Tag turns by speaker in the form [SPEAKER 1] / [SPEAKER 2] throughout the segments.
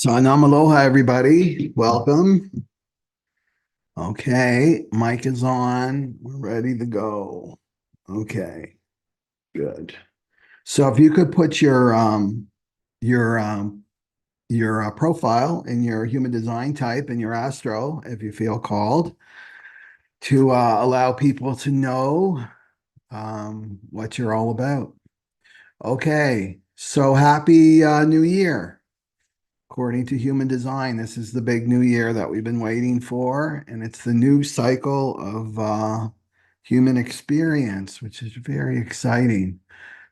[SPEAKER 1] Sanam aloha, everybody. Welcome. Okay, mic is on. We're ready to go. Okay, good. So if you could put your profile and your human design type and your astro, if you feel called, to allow people to know what you're all about. Okay, so happy New Year. According to human design, this is the big new year that we've been waiting for, and it's the new cycle of human experience, which is very exciting.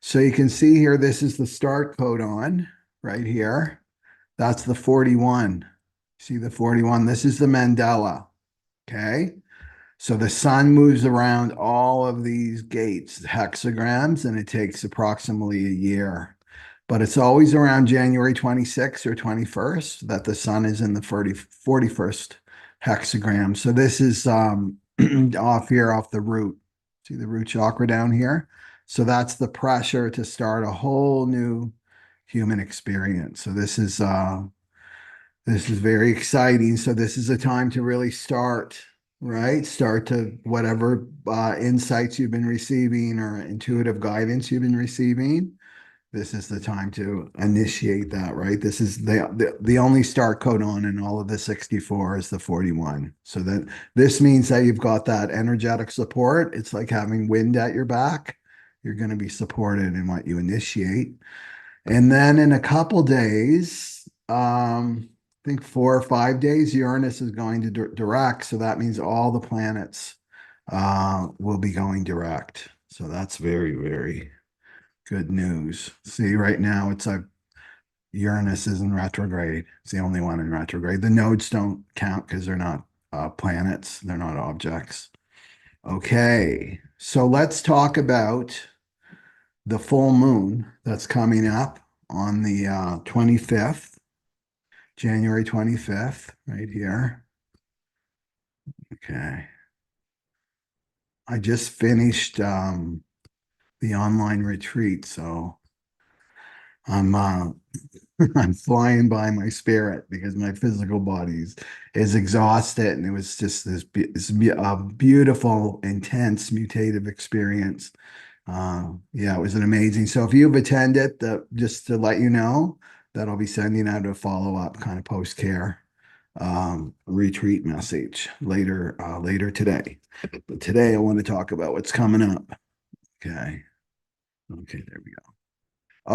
[SPEAKER 1] So you can see here, this is the start codon right here. That's the 41. See the 41? This is the Mandela. Okay. So the sun moves around all of these gates, hexagrams, and it takes approximately a year. But it's always around January 26th or 21st that the sun is in the 41st hexagram. So this is off here, off the root. See the root chakra down here? So that's the pressure to start a whole new human experience. So this is very exciting. So this is a time to really start, right? Start to whatever insights you've been receiving or intuitive guidance you've been receiving. This is the time to initiate that, right? This is the only start codon in all of the 64 is the 41. So that this means that you've got that energetic support. It's like having wind at your back. You're going to be supported in what you initiate. And then in a couple days, I think 4 or 5 days, Uranus is going to direct. So that means all the planets will be going direct. So that's very, very good news. See, right now it's a Uranus is in retrograde. It's the only one in retrograde. The nodes don't count because they're not planets, they're not objects. Okay, so let's talk about the full moon that's coming up on the 25th, January 25th, right here. Okay. I just finished the online retreat, so I'm I'm flying by my spirit because my physical body is exhausted, and it was just this beautiful, intense, mutative experience. Yeah, it was an amazing. So if you've attended, just to let you know that I'll be sending out a follow-up kind of post-care retreat message later today. But today I want to talk about what's coming up. Okay. Okay, there we go.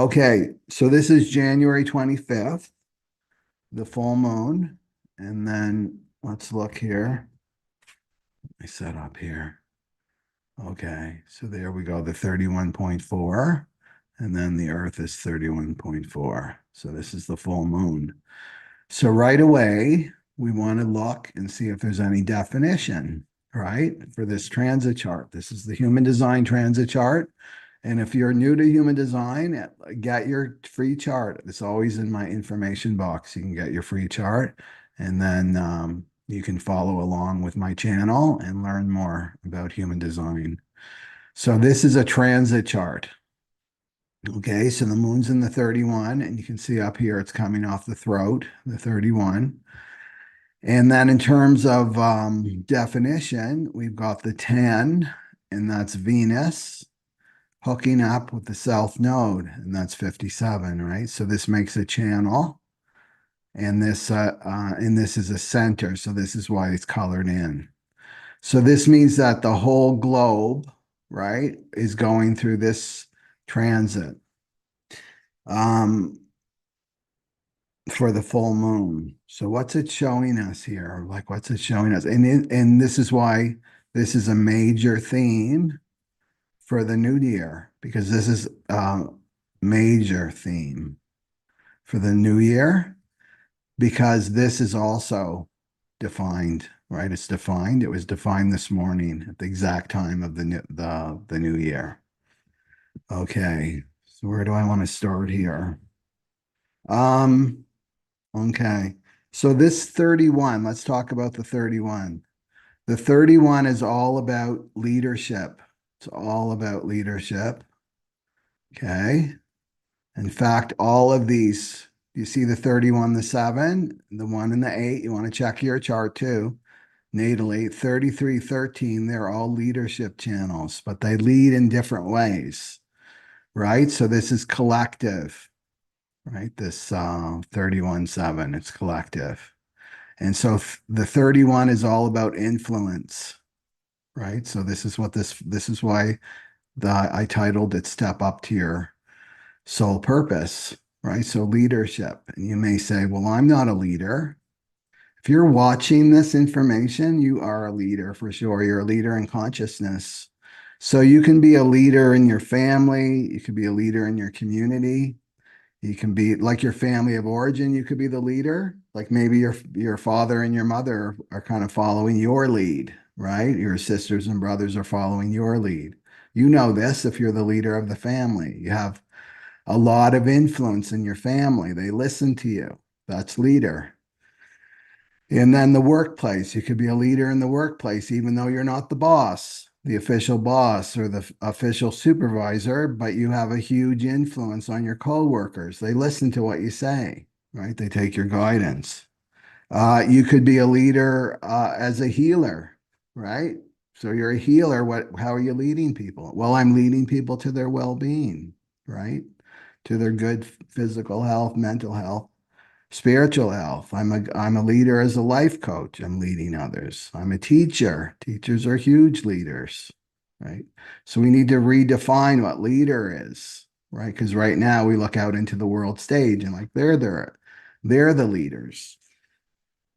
[SPEAKER 1] Okay, so this is January 25th, the full moon. And then let's look here. I set up here. Okay, so there we go, the 31.4. And then the Earth is 31.4. So this is the full moon. So right away, we want to look and see if there's any definition, right, for this transit chart. This is the human design transit chart. And if you're new to human design, get your free chart. It's always in my information box. You can get your free chart, and then you can follow along with my channel and learn more about human design. So this is a transit chart. Okay, so the moon's in the 31, and you can see up here it's coming off the throat, the 31. And then in terms of definition, we've got the 10, and that's Venus hooking up with the south node, and that's 57, right? So this makes a channel, and this is a center, so this is why it's colored in. So this means that the whole globe, right, is going through this transit for the full moon. So what's it showing us here? Like, what's it showing us? And this is why this is a major theme for the new year, because this is a major theme for the new year, because this is also defined, right? It's defined. It was defined this morning at the exact time of the new year. Okay, so where do I want to start here? Okay, so this 31, let's talk about the 31. The 31 is all about leadership. It's all about leadership. Okay. In fact, all of these You see the 31, the 7, the 1 and the 8. You want to check your chart too. Natally, 33, 13, they're all leadership channels, but they lead in different ways, right? So this is collective, right? This 31, 7, it's collective. And so the 31 is all about influence, right? So this is why I titled it Step Up to Your Soul Purpose, right? So leadership. And you may say, well, I'm not a leader. If you're watching this information, you are a leader for sure. You're a leader in consciousness. So you can be a leader in your family. You could be a leader in your community. You can be like your family of origin. You could be the leader. Like maybe your father and your mother are kind of following your lead, right? Your sisters and brothers are following your lead. You know this if you're the leader of the family. You have a lot of influence in your family. They listen to you. That's leader. And then the workplace, you could be a leader in the workplace, even though you're not the boss, the official boss or the official supervisor, but you have a huge influence on your coworkers. They listen to what you say, right? They take your guidance. You could be a leader as a healer, right? So you're a healer. How are you leading people? Well, I'm leading people to their well-being, right? To their good physical health, mental health. Spiritual health. I'm a leader as a life coach. I'm leading others. I'm a teacher. Teachers are huge leaders, right? So we need to redefine what leader is, right? Because right now we look out into the world stage and like they're the leaders.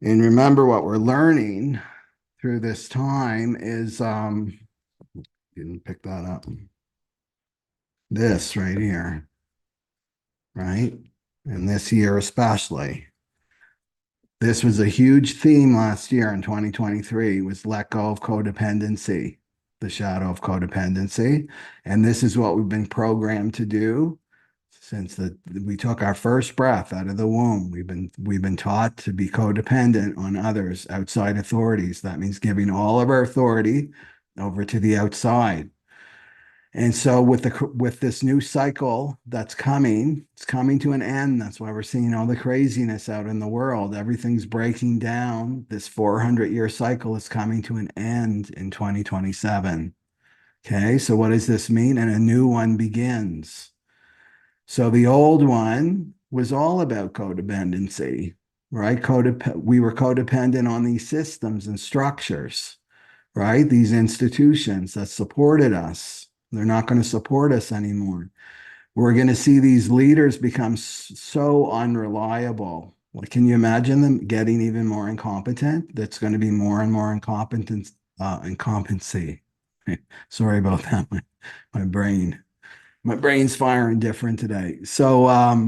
[SPEAKER 1] And remember what we're learning through this time is didn't pick that up. This right here, right? And this year especially. This was a huge theme last year in 2023 was let go of codependency, the shadow of codependency. And this is what we've been programmed to do since we took our first breath out of the womb. We've been taught to be codependent on others, outside authorities. That means giving all of our authority over to the outside. And so with this new cycle that's coming, it's coming to an end. That's why we're seeing all the craziness out in the world. Everything's breaking down. This 400-year cycle is coming to an end in 2027. Okay, so what does this mean? And a new one begins. So the old one was all about codependency, right? We were codependent on these systems and structures, right? These institutions that supported us. They're not going to support us anymore. We're going to see these leaders become so unreliable. Like, can you imagine them getting even more incompetent? That's going to be more and more incompetency. Sorry about that. My brain's firing different today. So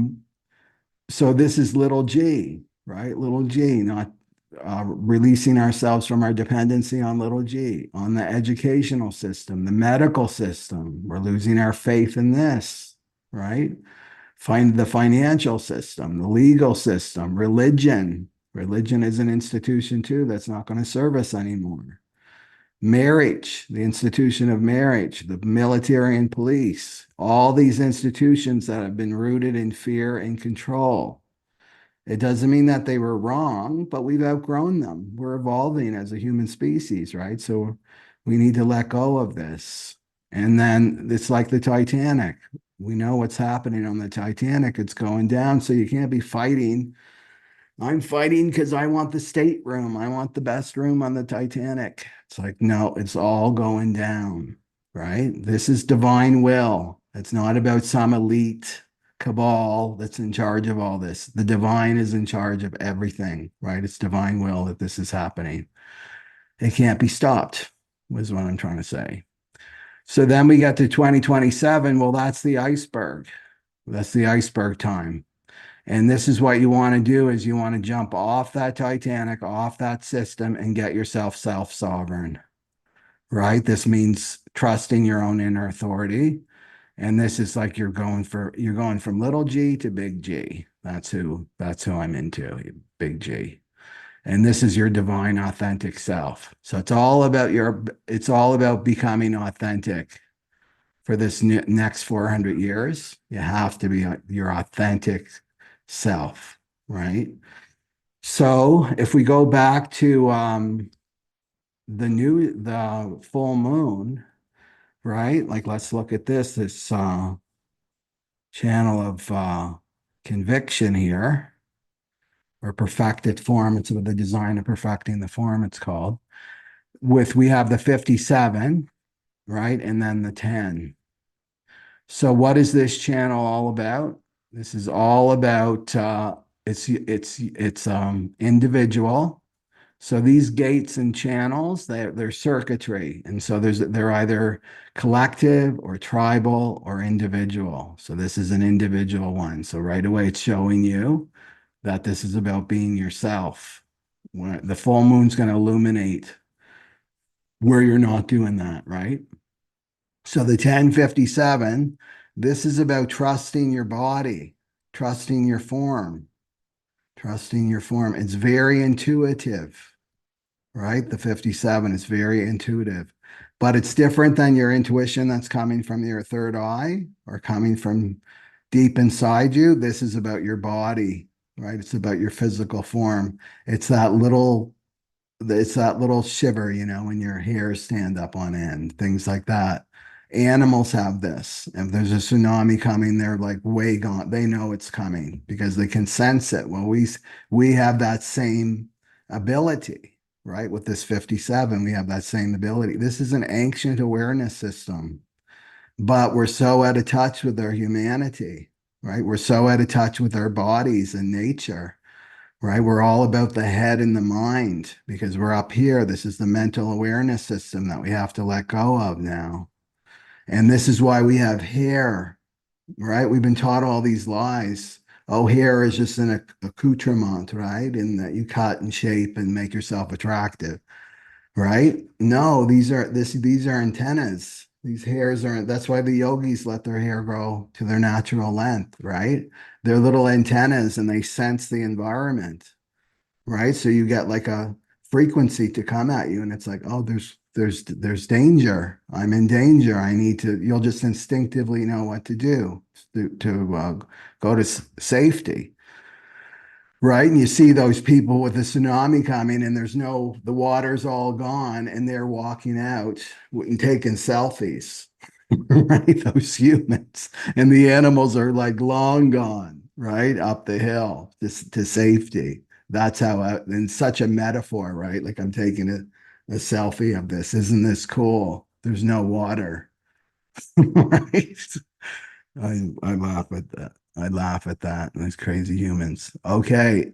[SPEAKER 1] this is little g, right? Little g, not releasing ourselves from our dependency on little g, on the educational system, the medical system. We're losing our faith in this, right? Find the financial system, the legal system, religion. Religion is an institution too that's not going to serve us anymore. Marriage, the institution of marriage, the military and police, all these institutions that have been rooted in fear and control. It doesn't mean that they were wrong, but we've outgrown them. We're evolving as a human species, right? So we need to let go of this. And then it's like the Titanic. We know what's happening on the Titanic. It's going down. So you can't be fighting. I'm fighting because I want the stateroom. I want the best room on the Titanic. It's like, no, it's all going down, right? This is divine will. It's not about some elite cabal that's in charge of all this. The divine is in charge of everything, right? It's divine will that this is happening. It can't be stopped, was what I'm trying to say. So then we get to 2027. Well, that's the iceberg. That's the iceberg time. And this is what you want to do is you want to jump off that Titanic, off that system and get yourself self-sovereign, right? This means trusting your own inner authority. And this is like you're going from little g to big G. That's who I'm into, big G. And this is your divine authentic self. So it's all about becoming authentic for this next 400 years. You have to be your authentic self, right? So if we go back to the full moon, right? Like let's look at this channel of conviction here, or perfected form. It's with the design of perfecting the form, it's called. We have the 57, right? And then the 10. So what is this channel all about? This is all about it's individual. So these gates and channels, they're circuitry. And so they're either collective or tribal or individual. So this is an individual one. So right away it's showing you that this is about being yourself. The full moon's going to illuminate where you're not doing that, right? So the 1057, this is about trusting your body, trusting your form, trusting your form. It's very intuitive, right? The 57 is very intuitive, but it's different than your intuition that's coming from your third eye or coming from deep inside you. This is about your body, right? It's about your physical form. It's that little it's that little shiver, when your hairs stand up on end, things like that. Animals have this. If there's a tsunami coming, they're like way gone. They know it's coming because they can sense it. Well, we have that same ability, right? With this 57, we have that same ability. This is an ancient awareness system, but we're so out of touch with our humanity, right? We're so out of touch with our bodies and nature, right? We're all about the head and the mind because we're up here. This is the mental awareness system that we have to let go of now. And this is why we have hair, right? We've been taught all these lies. Oh, hair is just an accoutrement, right? And that you cut and shape and make yourself attractive, right? No, these are antennas. These hairs aren't, that's why the yogis let their hair grow to their natural length, right? They're little antennas and they sense the environment, right? So you get like a frequency to come at you, and it's like, oh, there's danger. I'm in danger. I need to. You'll just instinctively know what to do to go to safety, right? And you see those people with the tsunami coming, and the water's all gone, and they're walking out and taking selfies, right? Those humans and the animals are like long gone, right? Up the hill just to safety. That's how, in such a metaphor, right? Like I'm taking a selfie of this. Isn't this cool? There's no water, right? I laugh at that. I laugh at that. Those crazy humans. Okay.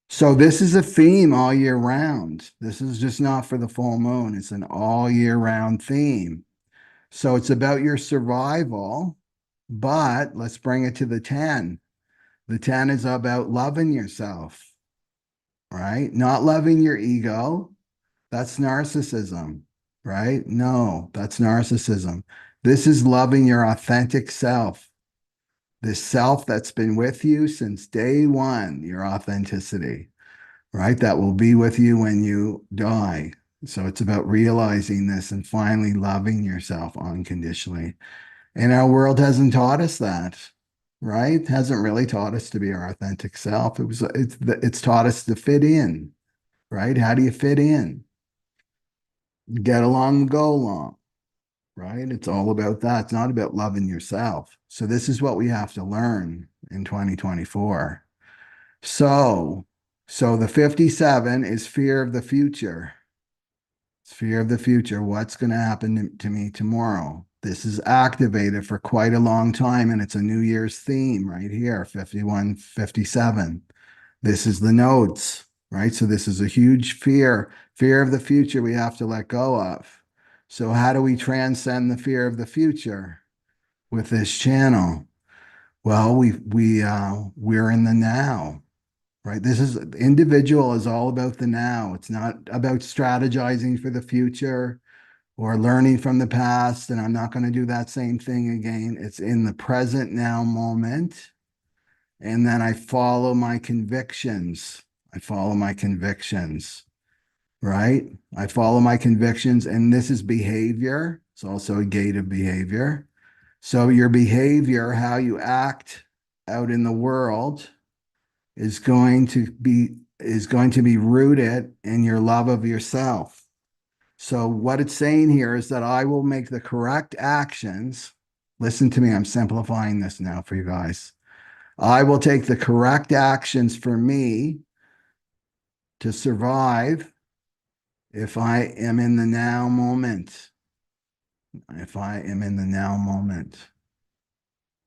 [SPEAKER 1] So this is a theme all year round. This is just not for the full moon. It's an all year round theme. So it's about your survival, but let's bring it to the 10. The 10 is about loving yourself, right? Not loving your ego. That's narcissism, right? No, that's narcissism. This is loving your authentic self, this self that's been with you since day one, your authenticity, right? That will be with you when you die. So it's about realizing this and finally loving yourself unconditionally. And our world hasn't taught us that, right? Hasn't really taught us to be our authentic self. It's taught us to fit in, right? How do you fit in? Get along, go along, right? It's all about that. It's not about loving yourself. So this is what we have to learn in 2024. So, so the 57 is fear of the future. It's fear of the future. What's going to happen to me tomorrow? This is activated for quite a long time, and it's a New Year's theme right here, 51, 57. This is the nodes, right? So this is a huge fear of the future we have to let go of. So how do we transcend the fear of the future with this channel? Well, we're in the now, right? This is individual is all about the now. It's not about strategizing for the future or learning from the past, and I'm not going to do that same thing again. It's in the present now moment. And then I follow my convictions. I follow my convictions, right? I follow my convictions. And this is behavior. It's also a gate of behavior. So your behavior, how you act out in the world is going to be rooted in your love of yourself. So what it's saying here is that I will make the correct actions. Listen to me, I'm simplifying this now for you guys. I will take the correct actions for me to survive if I am in the now moment. If I am in the now moment.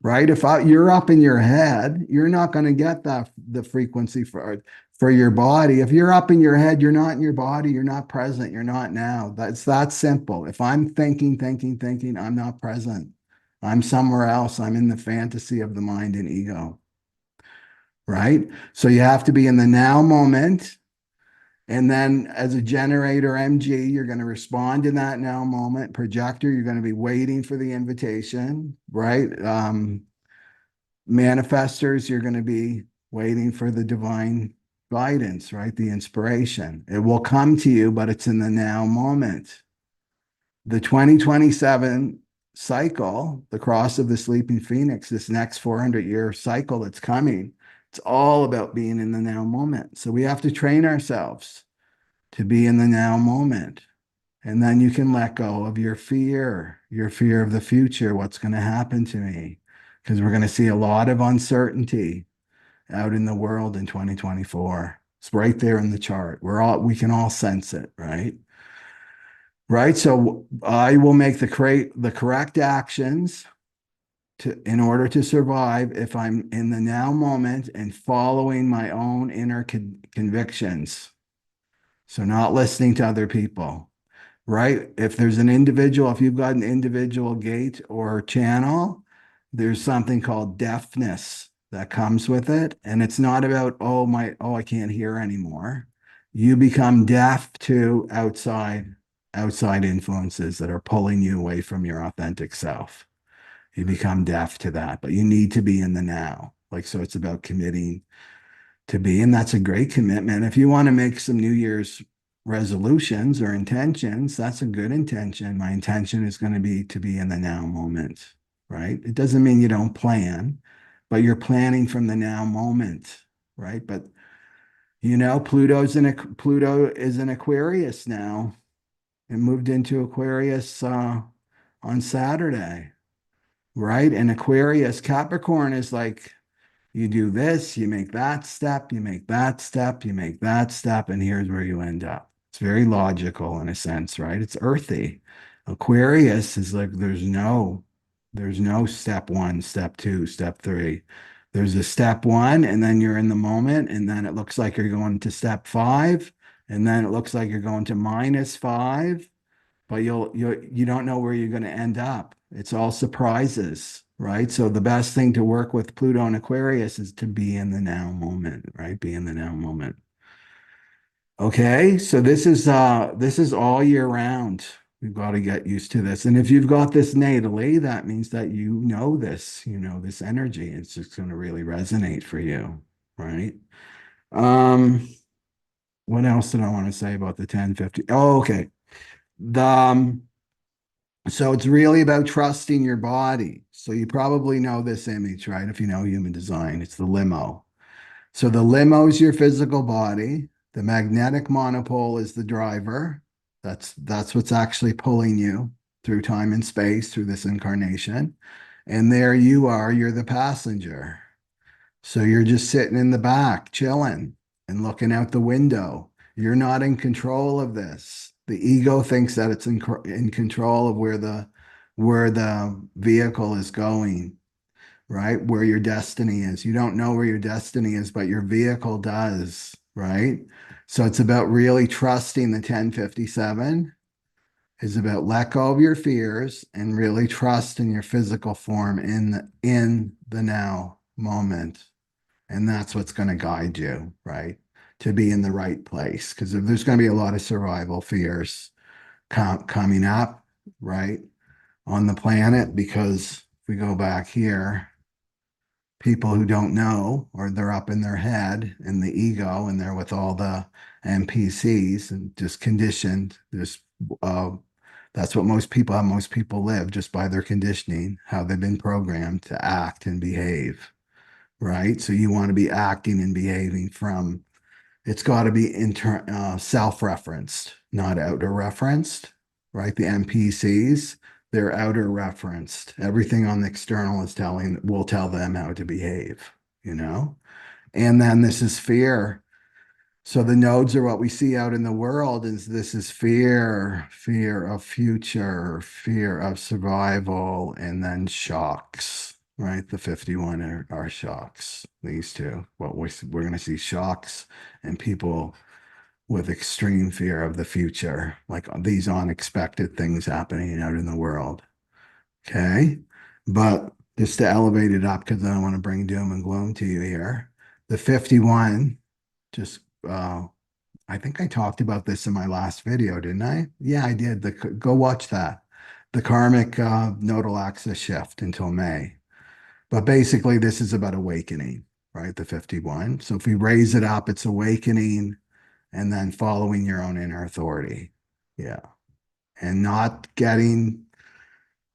[SPEAKER 1] Right? You're up in your head, you're not going to get the frequency for your body. If you're up in your head, you're not in your body, you're not present, you're not now. That's that simple. If I'm thinking, I'm not present. I'm somewhere else. I'm in the fantasy of the mind and ego. Right? So you have to be in the now moment. And then as a generator MG, you're going to respond in that now moment. Projector, you're going to be waiting for the invitation, right? Manifestors, you're going to be waiting for the divine guidance, right? The inspiration. It will come to you, but it's in the now moment. The 2027 cycle, the cross of the sleeping phoenix, this next 400-year cycle that's coming, it's all about being in the now moment. So we have to train ourselves to be in the now moment. And then you can let go of your fear of the future, what's going to happen to me, because we're going to see a lot of uncertainty out in the world in 2024. It's right there in the chart. We can all sense it, right? Right. So I will make the correct actions in order to survive if I'm in the now moment and following my own inner convictions. So not listening to other people. Right? If you've got an individual gate or channel, there's something called deafness that comes with it. And it's not about, I can't hear anymore. You become deaf to outside influences that are pulling you away from your authentic self. You become deaf to that, but you need to be in the now. So it's about committing to be, and that's a great commitment. If you want to make some New Year's resolutions or intentions, that's a good intention. My intention is going to be in the now moment, right? It doesn't mean you don't plan, but you're planning from the now moment, right? But Pluto is in Aquarius now. It moved into Aquarius on Saturday, right? And Aquarius, Capricorn is like, you do this, you make that step, you make that step, you make that step, and here's where you end up. It's very logical in a sense, right? It's earthy. Aquarius is like there's no step one, step two, step three. There's a step one, and then you're in the moment, and then it looks like you're going to step five, and then it looks like you're going to -5, but you don't know where you're going to end up. It's all surprises, right? So the best thing to work with Pluto and Aquarius is to be in the now moment, right? Be in the now moment. Okay, so this is all year round. We've got to get used to this. And if you've got this natally, that means that this energy. It's just going to really resonate for you, right? Um, what else did I want to say about the 1050? Oh, okay. The So it's really about trusting your body. So you probably know this image, right? If you know human design, it's the limo. So the limo is your physical body. The magnetic monopole is the driver. That's what's actually pulling you through time and space through this incarnation. And there you are, you're the passenger. So you're just sitting in the back, chilling and looking out the window. You're not in control of this. The ego thinks that it's in control of where the vehicle is going, right? Where your destiny is. You don't know where your destiny is, but your vehicle does, right? So it's about really trusting the 1057 is about let go of your fears and really trust in your physical form in the now moment. And that's what's going to guide you, right? To be in the right place. Because there's going to be a lot of survival fears coming up, right? On the planet. Because if we go back here, people who don't know, or they're up in their head in the ego, and they're with all the NPCs and just conditioned. That's what how most people live, just by their conditioning, how they've been programmed to act and behave. right? So you want to be acting and behaving from, it's got to be self-referenced, not outer referenced, right? The NPCs, they're outer referenced. Everything on the external will tell them how to behave, you know? And then this is fear. So the nodes are what we see out in the world is this is fear, fear of future, fear of survival, and then shocks, right? The 51 are shocks, these two. We're going to see shocks and people with extreme fear of the future, like these unexpected things happening out in the world. Okay. But just to elevate it up, because I don't want to bring doom and gloom to you here, the 51 just I think I talked about this in my last video, didn't I? Yeah, I did. Go watch that. The karmic nodal axis shift until May. But basically, this is about awakening, right? The 51. So if we raise it up, it's awakening and then following your own inner authority. Yeah. And not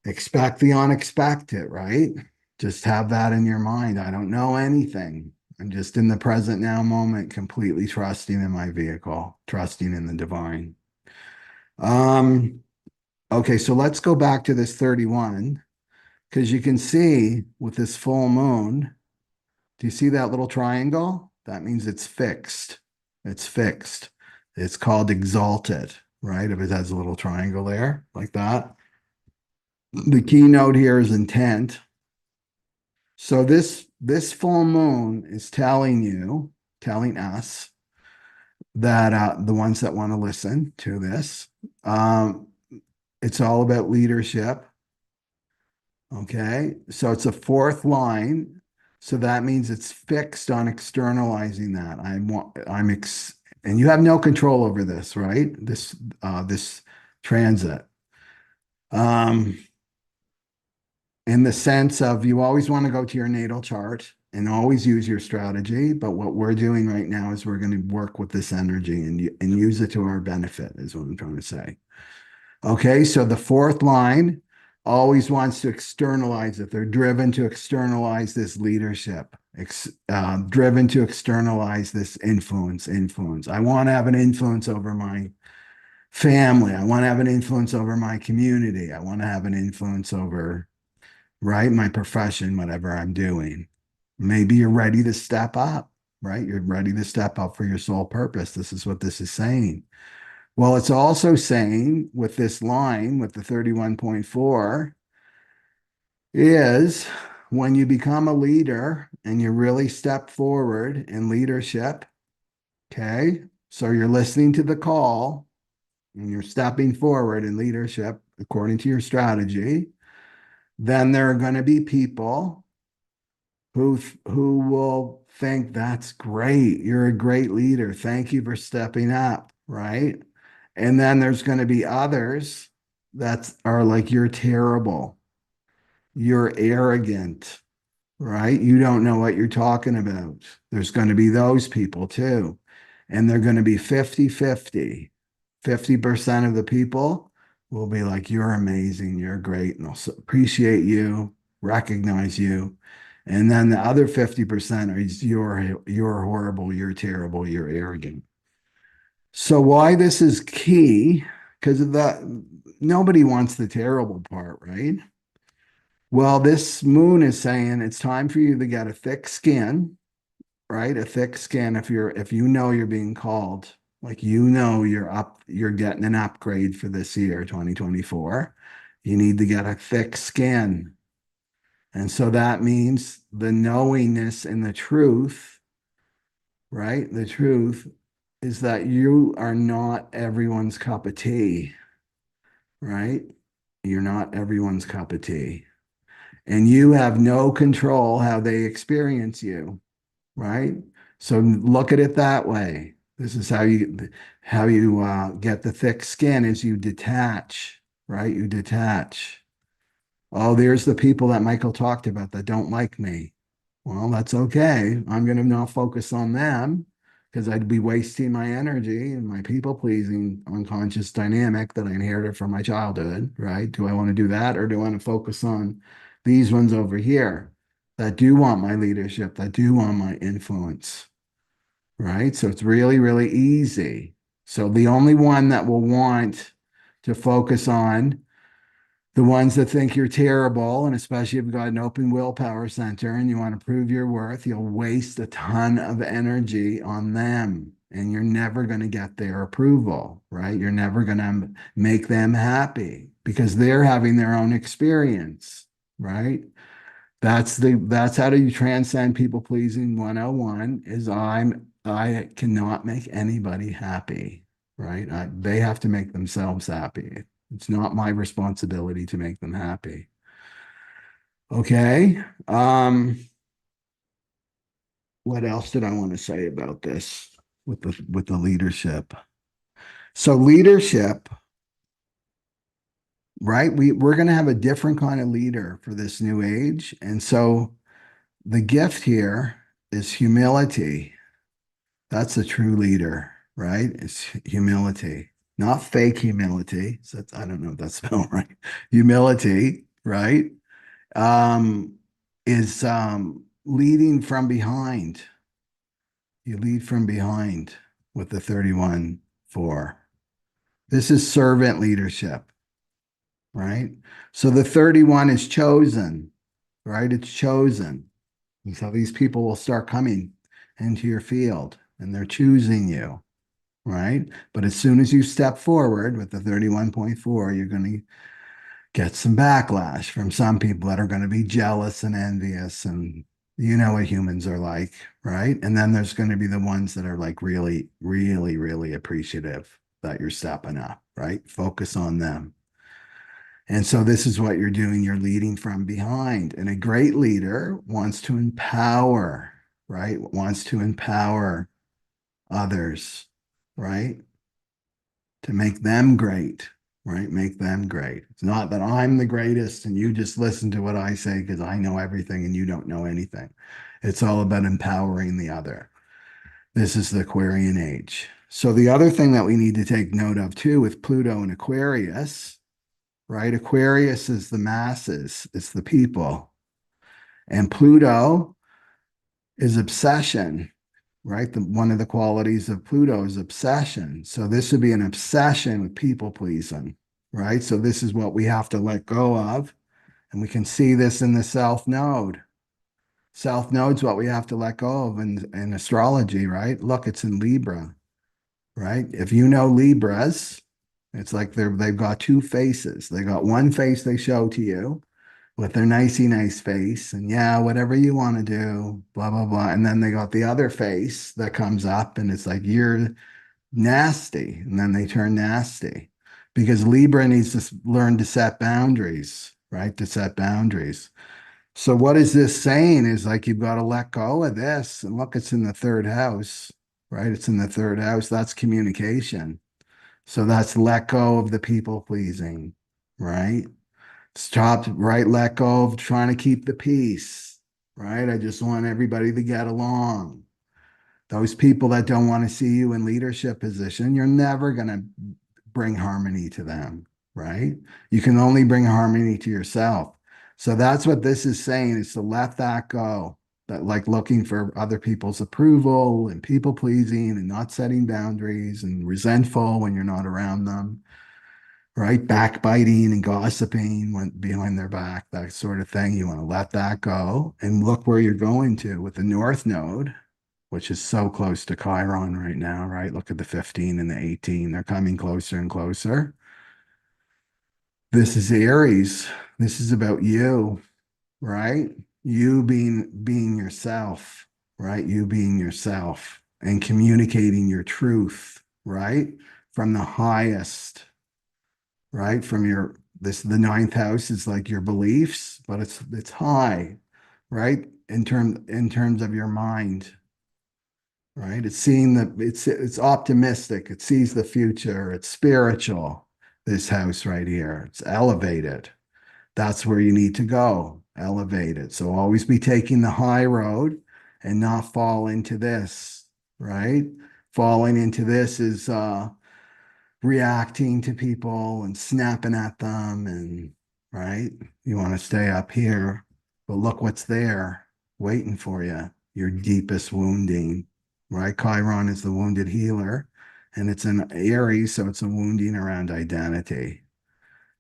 [SPEAKER 1] expect the unexpected, right? Just have that in your mind. I don't know anything. I'm just in the present now moment, completely trusting in my vehicle, trusting in the divine. Um, okay, so let's go back to this 31, because you can see with this full moon, do you see that little triangle? That means it's fixed. It's fixed. It's called exalted, right? If it has a little triangle there, like that. The keynote here is intent. So this full moon is telling us that the ones that want to listen to this, um, it's all about leadership. Okay, so it's a fourth line. So that means it's fixed on externalizing that. And you have no control over this, right? This transit. Um, in the sense of you always want to go to your natal chart and always use your strategy. But what we're doing right now is we're going to work with this energy and use it to our benefit, is what I'm trying to say. Okay, so the fourth line always wants to externalize it. They're driven to externalize this leadership, driven to externalize this influence. I want to have an influence over my family. I want to have an influence over my community. I want to have an influence over, right, my profession, whatever I'm doing. Maybe you're ready to step up, right? You're ready to step up for your sole purpose. This is what this is saying. Well, it's also saying with this line, with the 31.4, is when you become a leader and you really step forward in leadership, okay? So you're listening to the call and you're stepping forward in leadership according to your strategy, then there are going to be people who will think that's great. You're a great leader. Thank you for stepping up, right? And then there's going to be others that are like, you're terrible. You're arrogant, right? You don't know what you're talking about. There's going to be those people too. And they're going to be 50-50. 50% of the people will be like, you're amazing. You're great. And they'll appreciate you, recognize you. And then the other 50% are you're horrible, you're terrible, you're arrogant. So why this is key, because of that, nobody wants the terrible part, right? Well, this moon is saying it's time for you to get a thick skin, right? A thick skin if you know you're being called, like you're getting an upgrade for this year, 2024. You need to get a thick skin. And so that means the knowingness and the truth, right? The truth is that you are not everyone's cup of tea, right? You're not everyone's cup of tea. And you have no control how they experience you, right? So look at it that way. This is how you get the thick skin is you detach, right? You detach. Oh, there's the people that Michael talked about that don't like me. Well, that's okay. I'm going to not focus on them because I'd be wasting my energy and my people pleasing unconscious dynamic that I inherited from my childhood, right? Do I want to do that or do I want to focus on these ones over here? that do want my leadership, that do want my influence, right? So it's really, really easy. So the only one that will want to focus on the ones that think you're terrible, and especially if you've got an open willpower center and you want to prove your worth, you'll waste a ton of energy on them. And you're never going to get their approval, right? You're never going to make them happy because they're having their own experience, right? That's how do you transcend people pleasing 101 is I cannot make anybody happy, right? They have to make themselves happy. It's not my responsibility to make them happy. Okay. What else did I want to say about this with the leadership? So leadership, right? We're going to have a different kind of leader for this new age. And so the gift here is humility. That's a true leader, right? It's humility, not fake humility. So I don't know if that's spelled right. Humility, right? Um, is leading from behind. You lead from behind with the 31-4. This is servant leadership, right? So the 31 is chosen, right? It's chosen. And so these people will start coming into your field and they're choosing you, right? But as soon as you step forward with the 31.4, you're going to get some backlash from some people that are going to be jealous and envious. And you know what humans are like, right? And then there's going to be the ones that are like really, really, really appreciative that you're stepping up, right? Focus on them. And so this is what you're doing. You're leading from behind. And a great leader wants to empower, right? Wants to empower others, right? To make them great, right? Make them great. It's not that I'm the greatest and you just listen to what I say because I know everything and you don't know anything. It's all about empowering the other. This is the Aquarian age. So the other thing that we need to take note of too with Pluto and Aquarius, right? Aquarius is the masses, it's the people. And Pluto is obsession, right? One of the qualities of Pluto is obsession. So this would be an obsession with people pleasing, right? So this is what we have to let go of. And we can see this in the South Node. South Node's what we have to let go of in astrology, right? Look, it's in Libra, right? If you know Libras, it's like they've got two faces. They got one face they show to you with their nicey nice face and yeah, whatever you want to do, blah, blah, blah. And then they got the other face that comes up and it's like, you're nasty. And then they turn nasty because Libra needs to learn to set boundaries, right? To set boundaries. So what is this saying is like, you've got to let go of this. And look, it's in the third house, right? It's in the third house. That's communication. So that's let go of the people pleasing, right? Stop, right? Let go of trying to keep the peace, right? I just want everybody to get along. Those people that don't want to see you in leadership position, you're never going to bring harmony to them, right? You can only bring harmony to yourself. So that's what this is saying is to let that go. That like looking for other people's approval and people pleasing and not setting boundaries and resentful when you're not around them, right? Backbiting and gossiping behind their back, that sort of thing. You want to let that go and look where you're going to with the North Node, which is so close to Chiron right now, right? Look at the 15 and the 18. They're coming closer and closer. This is Aries. This is about you, right? You being yourself, right? You being yourself and communicating your truth, right? From the highest, right? From your the ninth house is like your beliefs, but it's high, right? In terms of your mind, right? It's seeing it's optimistic. It sees the future. It's spiritual. This house right here, it's elevated. That's where you need to go. Elevate it. So always be taking the high road and not fall into this, right? Falling into this is reacting to people and snapping at them and right. You want to stay up here, but look what's there. waiting for you, your deepest wounding, right? Chiron is the wounded healer, and it's an Aries, so it's a wounding around identity.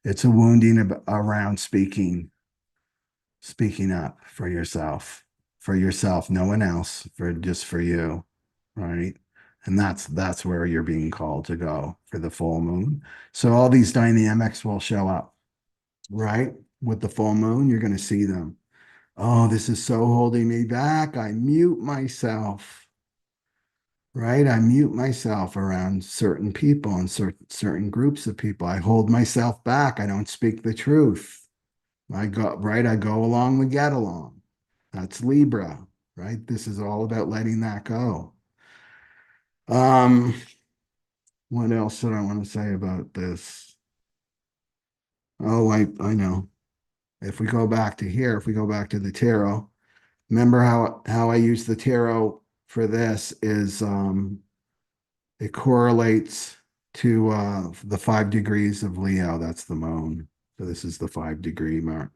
[SPEAKER 1] It's a wounding around speaking up for yourself, no one else, for just for you, right? And that's where you're being called to go for the full moon. So all these dynamics will show up, right? With the full moon, you're going to see them. Oh, this is so holding me back. I mute myself, right? I mute myself around certain people and certain groups of people. I hold myself back. I don't speak the truth. I go along, we get along. That's Libra, right? This is all about letting that go. Um, what else did I want to say about this? Oh, I know. If we go back to here, if we go back to the tarot, remember how I use the tarot for this is it correlates to the 5 degrees of Leo. That's the moon. So this is the 5 degree mark.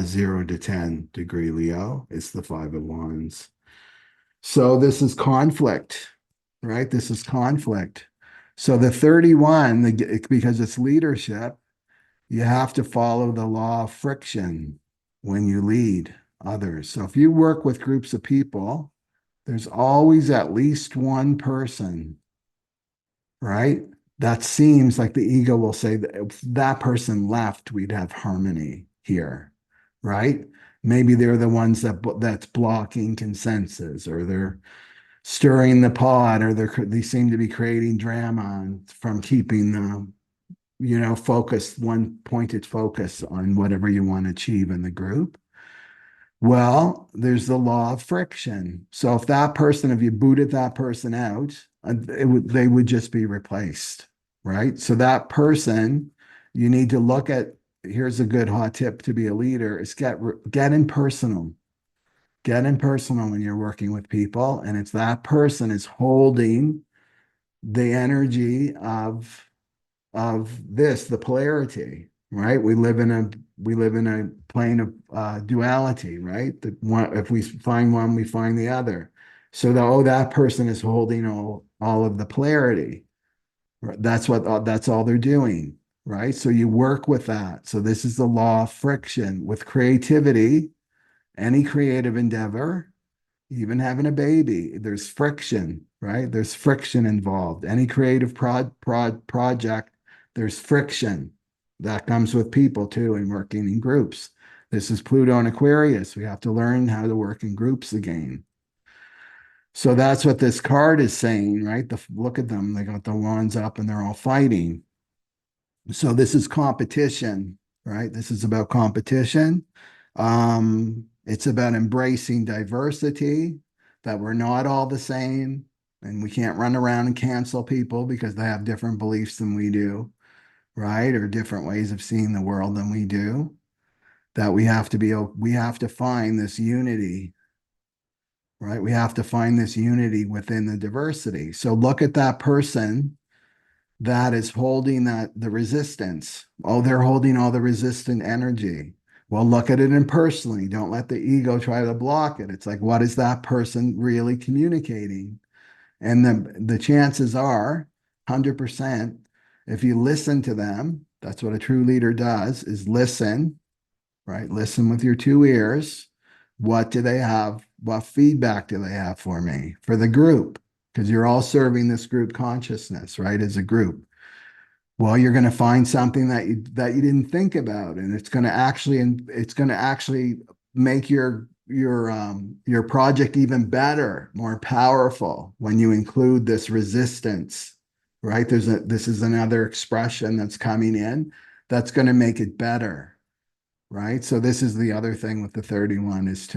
[SPEAKER 1] 0 to 10 degree Leo. It's the 5 of Wands. So this is conflict, right? This is conflict. So the 31, because it's leadership, you have to follow the law of friction when you lead others. So if you work with groups of people, there's always at least one person, right? That seems like the ego will say that if that person left, we'd have harmony here, right? Maybe they're the ones that's blocking consensus, or they're stirring the pot, or they seem to be creating drama from keeping the focused, one pointed focus on whatever you want to achieve in the group. Well, there's the law of friction. So if you booted that person out, they would just be replaced, right? So that person, you need to look at, here's a good hot tip to be a leader, is get impersonal. Get impersonal when you're working with people. And it's that person is holding the energy of the polarity, right? We live in a plane of duality, right? That one, if we find one, we find the other. So that person is holding all of the polarity. Right? That's all they're doing, right? So you work with that. So this is the law of friction with creativity, any creative endeavor, even having a baby, there's friction, right? There's friction involved. Any creative project, there's friction that comes with people too, and working in groups. This is Pluto and Aquarius. We have to learn how to work in groups again. So that's what this card is saying, right? Look at them. They got the wands up and they're all fighting. So this is competition, right? This is about competition. It's about embracing diversity, that we're not all the same, and we can't run around and cancel people because they have different beliefs than we do, right? Or different ways of seeing the world than we do. That we have to find this unity, right? We have to find this unity within the diversity. So look at that person that is holding the resistance. Oh, they're holding all the resistant energy. Well, look at it impersonally. Don't let the ego try to block it. It's like, what is that person really communicating? And the chances are 100%, if you listen to them, that's what a true leader does, is listen, right? Listen with your two ears. What do they have? What feedback do they have for me, for the group? Because you're all serving this group consciousness, right? As a group. Well, you're going to find something that you didn't think about, and it's going to actually make your project even better, more powerful when you include this resistance, right? This is another expression that's coming in that's going to make it better, right? So this is the other thing with the 31 is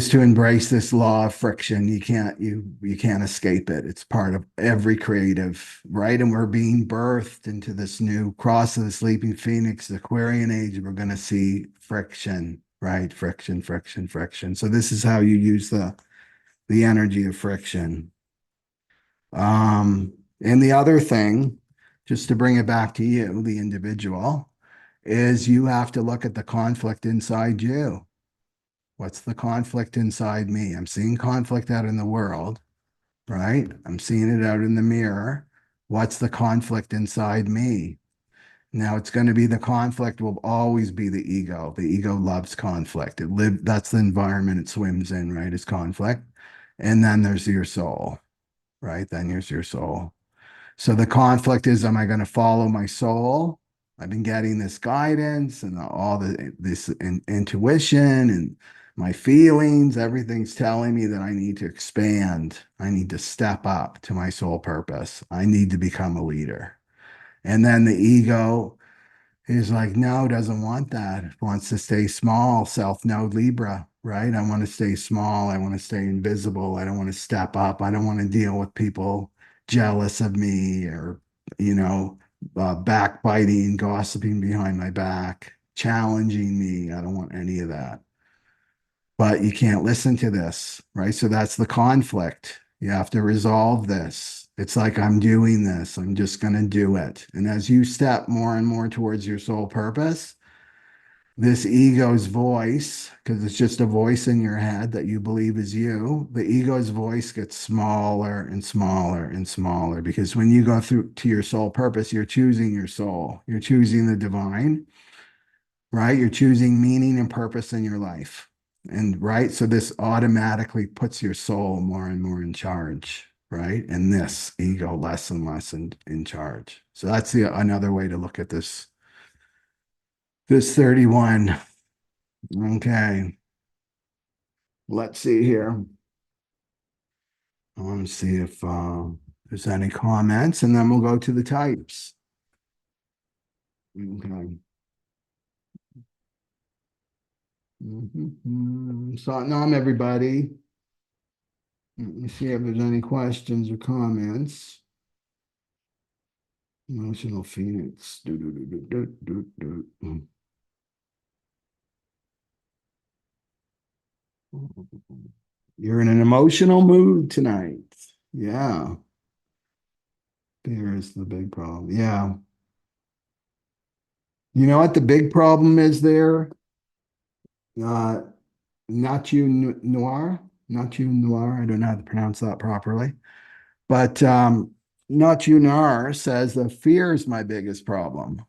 [SPEAKER 1] to embrace this law of friction. You can't escape it. It's part of every creative, right? And we're being birthed into this new cross of the sleeping phoenix, the Aquarian age. We're going to see friction, right? Friction, friction, friction. So this is how you use the energy of friction. And the other thing, just to bring it back to you, the individual, is you have to look at the conflict inside you. What's the conflict inside me? I'm seeing conflict out in the world, right? I'm seeing it out in the mirror. What's the conflict inside me? Now it's going to be the conflict will always be the ego. The ego loves conflict. That's the environment it swims in, right? Is conflict. And then there's your soul, right? Then there's your soul. So the conflict is, am I going to follow my soul? I've been getting this guidance and all this intuition and my feelings. Everything's telling me that I need to expand. I need to step up to my soul purpose. I need to become a leader. And then the ego is like, no, doesn't want that. Wants to stay small, self-node Libra, right? I want to stay small. I want to stay invisible. I don't want to step up. I don't want to deal with people jealous of me or, you know, backbiting, gossiping behind my back, challenging me. I don't want any of that. But you can't listen to this, right? So that's the conflict. You have to resolve this. It's like, I'm doing this. I'm just going to do it. And as you step more and more towards your soul purpose, this ego's voice, because it's just a voice in your head that you believe is you, the ego's voice gets smaller and smaller and smaller. Because when you go through to your soul purpose, you're choosing your soul, you're choosing the divine, right? You're choosing meaning and purpose in your life. And right, so this automatically puts your soul more and more in charge, right? And this ego less and less in charge. So that's another way to look at this 31. Okay, let's see here. I want to see if there's any comments, and then we'll go to the types. Okay. Satnam, everybody. Let me see if there's any questions or comments. Emotional Phoenix. You're in an emotional mood tonight. Yeah. Fear is the big problem. Yeah. You know what the big problem is there? Uh, Noir. Not you noir. I don't know how to pronounce that properly. But Not you noir says that fear is my biggest problem.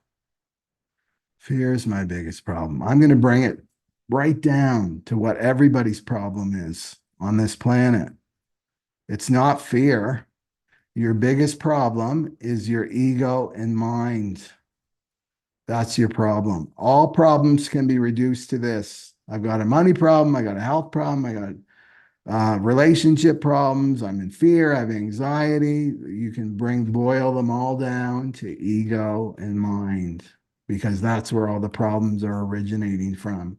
[SPEAKER 1] Fear is my biggest problem. I'm going to bring it right down to what everybody's problem is on this planet. It's not fear. Your biggest problem is your ego and mind. That's your problem. All problems can be reduced to this. I've got a money problem. I got a health problem. I got relationship problems. I'm in fear. I have anxiety. You can boil them all down to ego and mind because that's where all the problems are originating from.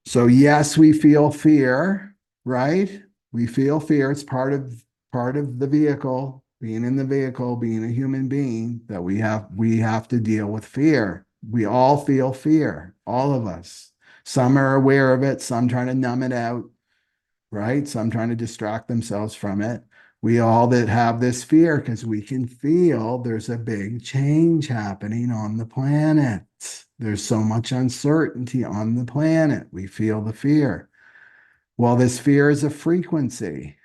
[SPEAKER 1] So yes, we feel fear, right? We feel fear. It's part of the vehicle, being in the vehicle, being a human being, that we have to deal with fear. We all feel fear, all of us. Some are aware of it, some trying to numb it out, right? Some trying to distract themselves from it. We all that have this fear because we can feel there's a big change happening on the planet. There's so much uncertainty on the planet. We feel the fear. Well, this fear is a frequency,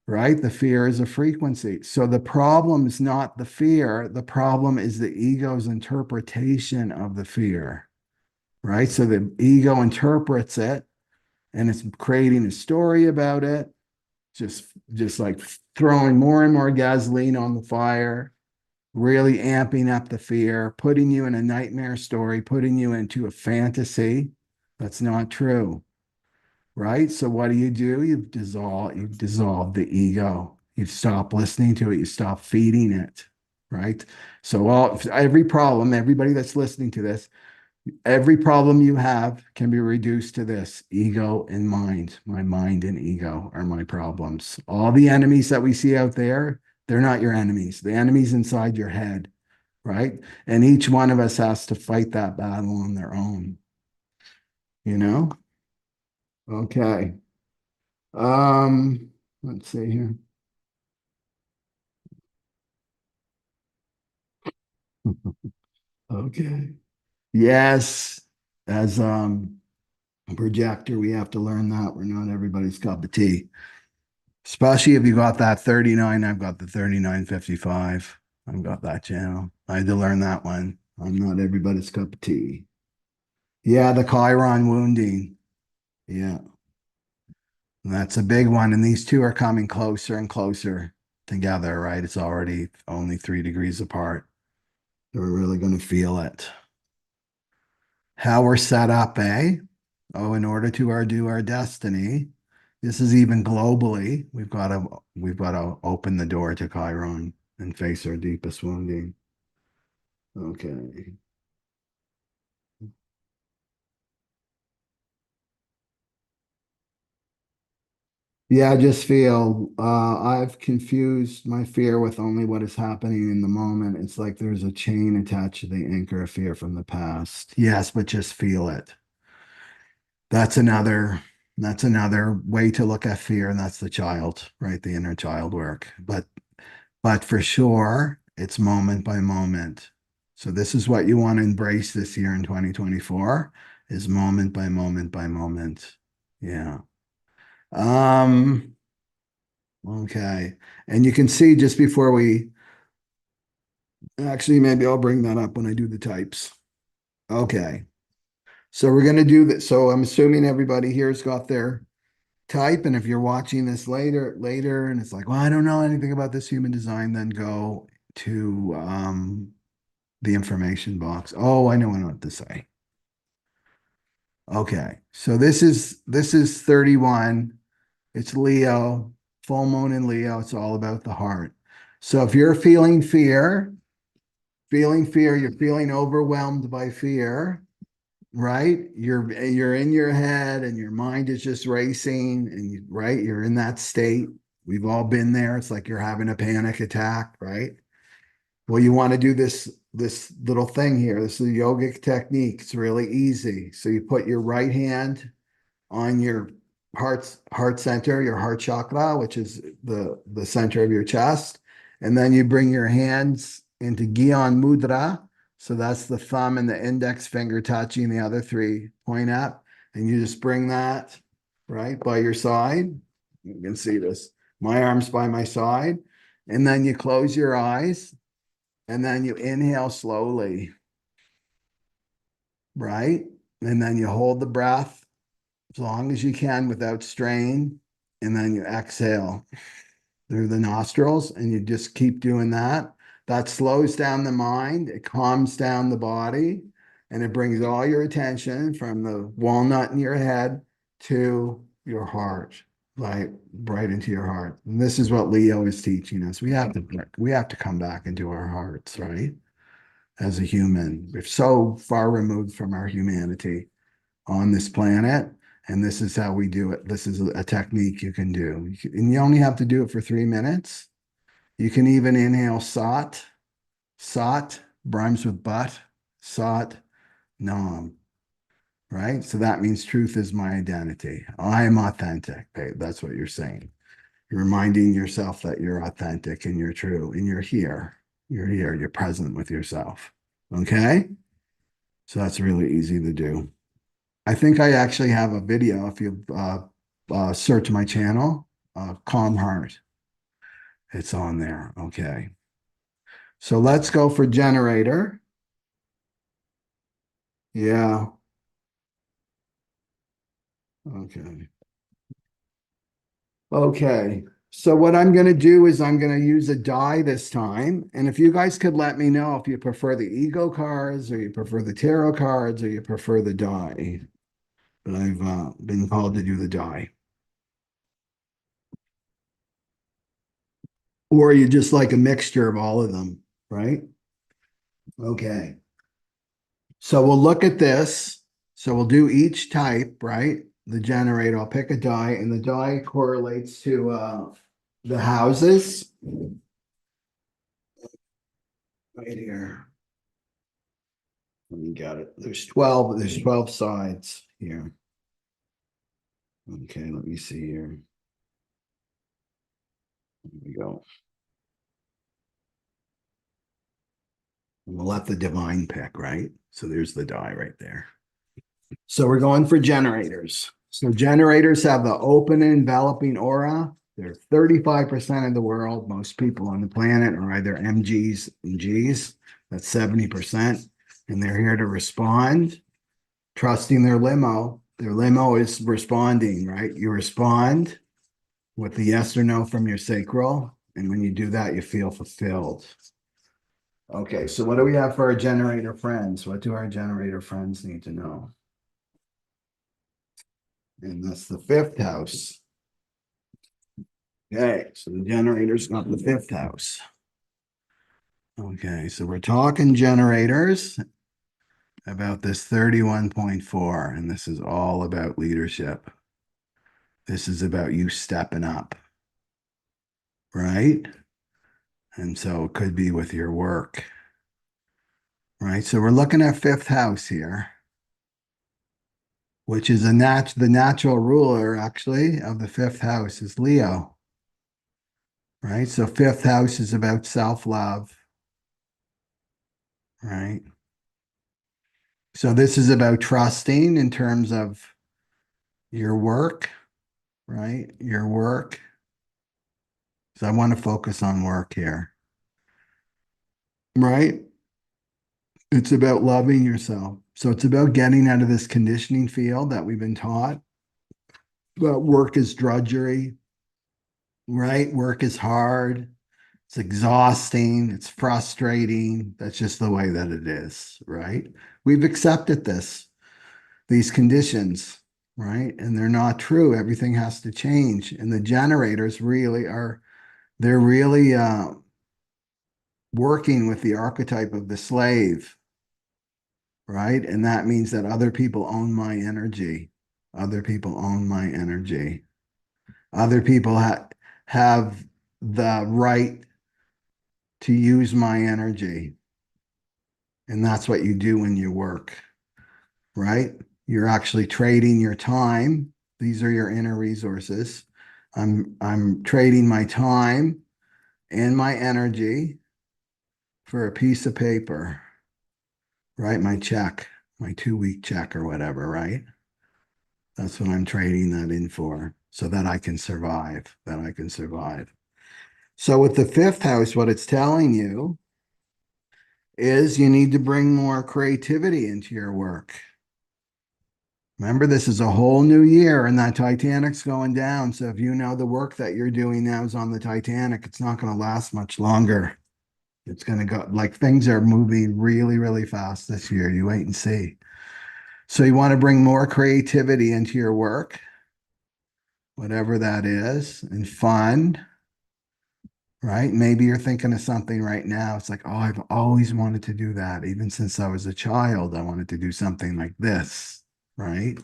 [SPEAKER 1] right? The fear is a frequency. So the problem is not the fear. The problem is the ego's interpretation of the fear, right? So the ego interprets it and it's creating a story about it, just like throwing more and more gasoline on the fire, really amping up the fear, putting you in a nightmare story, putting you into a fantasy that's not true, right? So what do? You've dissolved the ego. You stop listening to it. You stop feeding it, right? So every problem, everybody that's listening to this, every problem you have can be reduced to this: ego and mind. My mind and ego are my problems. All the enemies that we see out there, they're not your enemies. The enemy's inside your head, right? And each one of us has to fight that battle on their own, you know? Okay. Let's see here. Okay. Yes, as Projector, we have to learn that. We're not everybody's cup of tea. Especially if you got that 39, I've got the 3955. I've got that channel. I had to learn that one. I'm not everybody's cup of tea. Yeah, the Chiron wounding. Yeah, that's a big one. And these two are coming closer and closer together, right? It's already only 3 degrees apart. We're really going to feel it. How we're set up, eh? Oh, in order to do our destiny. This is even globally. We've got to open the door to Chiron and face our deepest wounding. Okay. Yeah, I just feel I've confused my fear with only what is happening in the moment. It's like there's a chain attached to the anchor of fear from the past. Yes, but just feel it. That's another that's another way to look at fear, and that's the child, right? The inner child work. But for sure, it's moment by moment. So this is what you want to embrace this year in 2024 is moment by moment by moment. Yeah. Um, okay. And you can see just before we actually maybe I'll bring that up when I do the types. Okay. So we're going to do that. So I'm assuming everybody here's got their type. And if you're watching this later, and it's like, well, I don't know anything about this human design, then go to the information box. Oh, I know what to say. Okay, so this is 31. It's Leo, full moon in Leo. It's all about the heart. So if you're feeling fear, you're feeling overwhelmed by fear, right? You're in your head and your mind is just racing, and right, you're in that state. We've all been there. It's like you're having a panic attack, right? Well, you want to do this little thing here. This is a yogic technique. It's really easy. So you put your right hand on your heart center, your heart chakra, which is the center of your chest, and then you bring your hands into Gyan Mudra. So that's the thumb and the index finger touching the other three point up, and you just bring that right by your side. You can see this. My arms by my side, and then you close your eyes and then you inhale slowly, right? And then you hold the breath as long as you can without strain. And then you exhale through the nostrils and you just keep doing that. That slows down the mind, it calms down the body, and it brings all your attention from the walnut in your head to your heart, like right into your heart. And this is what Leo is teaching us. We have to come back into our hearts, right? As a human. We're so far removed from our humanity on this planet. And this is how we do it. This is a technique you can do. And you only have to do it for 3 minutes. You can even inhale sat. Sat rhymes with but. Sat, nam, right? So that means truth is my identity. I am authentic. That's what you're saying. You're reminding yourself that you're authentic and you're true and you're here. You're here. You're present with yourself. Okay? So that's really easy to do. I think I actually have a video if you search my channel, Calm Heart. It's on there. Okay. So let's go for generator. Yeah. Okay. Okay. So what I'm going to do is I'm going to use a die this time. And if you guys could let me know if you prefer the ego cards or you prefer the tarot cards or you prefer the die. But I've been called to do the die. Or you just like a mixture of all of them, right? Okay. So we'll look at this. So we'll do each type, right? The generator, I'll pick a die, and the die correlates to the houses right here. Let me get it. There's 12 sides here. Okay, let me see here. Here we go. And we'll let the divine pick, right? So there's the die right there. So we're going for generators. So generators have the open and enveloping aura. They're 35% of the world. Most people on the planet are either MGs and Gs. That's 70%. And they're here to respond, trusting their limo. Their limo is responding, right? You respond with the yes or no from your sacral. And when you do that, you feel fulfilled. Okay, so what do we have for our generator friends? What do our generator friends need to know? And that's the fifth house. Okay, so the generator's got the fifth house. Okay, so we're talking generators about this 31.4, and this is all about leadership. This is about you stepping up, right? And so it could be with your work, right? So we're looking at fifth house here, which is the natural ruler actually of the fifth house is Leo, right? So fifth house is about self-love, right? So this is about trusting in terms of your work, right? Your work. So I want to focus on work here, right? It's about loving yourself. So it's about getting out of this conditioning field that we've been taught. But work is drudgery, right? Work is hard. It's exhausting. It's frustrating. That's just the way that it is, right? We've accepted these conditions, right? And they're not true. Everything has to change. And the generators really are, they're really working with the archetype of the slave, right? And that means that other people own my energy. Other people own my energy. Other people have the right to use my energy. And that's what you do when you work, right? You're actually trading your time. These are your inner resources. I'm trading my time and my energy for a piece of paper, right? My check, my 2-week check or whatever, right? That's what I'm trading that in for so that I can survive, that I can survive. So with the fifth house, what it's telling you is you need to bring more creativity into your work. Remember, this is a whole new year and that Titanic's going down. So if you know the work that you're doing now is on the Titanic, it's not going to last much longer. It's going to go like things are moving really, really fast this year. You wait and see. So you want to bring more creativity into your work, whatever that is, and fun, right? Maybe you're thinking of something right now. It's like, oh, I've always wanted to do that. Even since I was a child, I wanted to do something like this, right?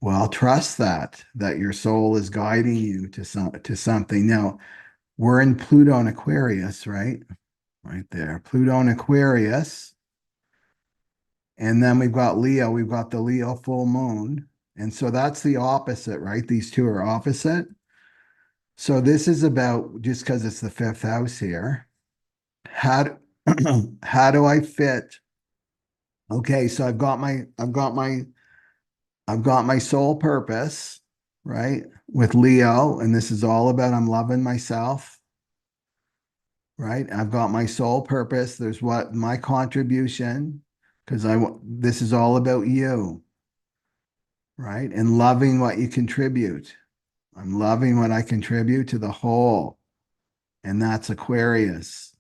[SPEAKER 1] Well, trust that your soul is guiding you to something. Now, we're in Pluto and Aquarius, right? Right there. Pluto and Aquarius. And then we've got Leo, we've got the Leo full moon. And so that's the opposite, right? These two are opposite. So this is about just because it's the fifth house here. How how do I fit? Okay, so I've got my soul purpose, right? With Leo, and this is all about I'm loving myself, right? I've got my soul purpose. There's what my contribution, because this is all about you, right? And loving what you contribute. I'm loving what I contribute to the whole, and that's Aquarius.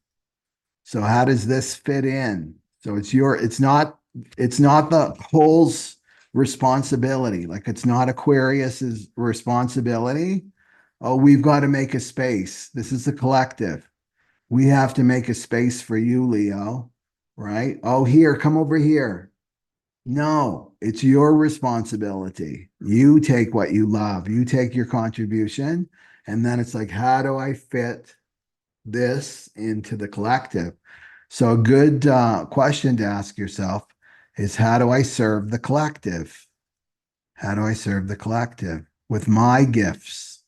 [SPEAKER 1] So how does this fit in? So it's not the whole's responsibility. Like it's not Aquarius's responsibility. Oh, we've got to make a space. This is the collective. We have to make a space for you, Leo, right? Oh, here, come over here. No, it's your responsibility. You take what you love, you take your contribution. And then it's like, how do I fit this into the collective? So, a good question to ask yourself is how do I serve the collective? How do I serve the collective with my gifts,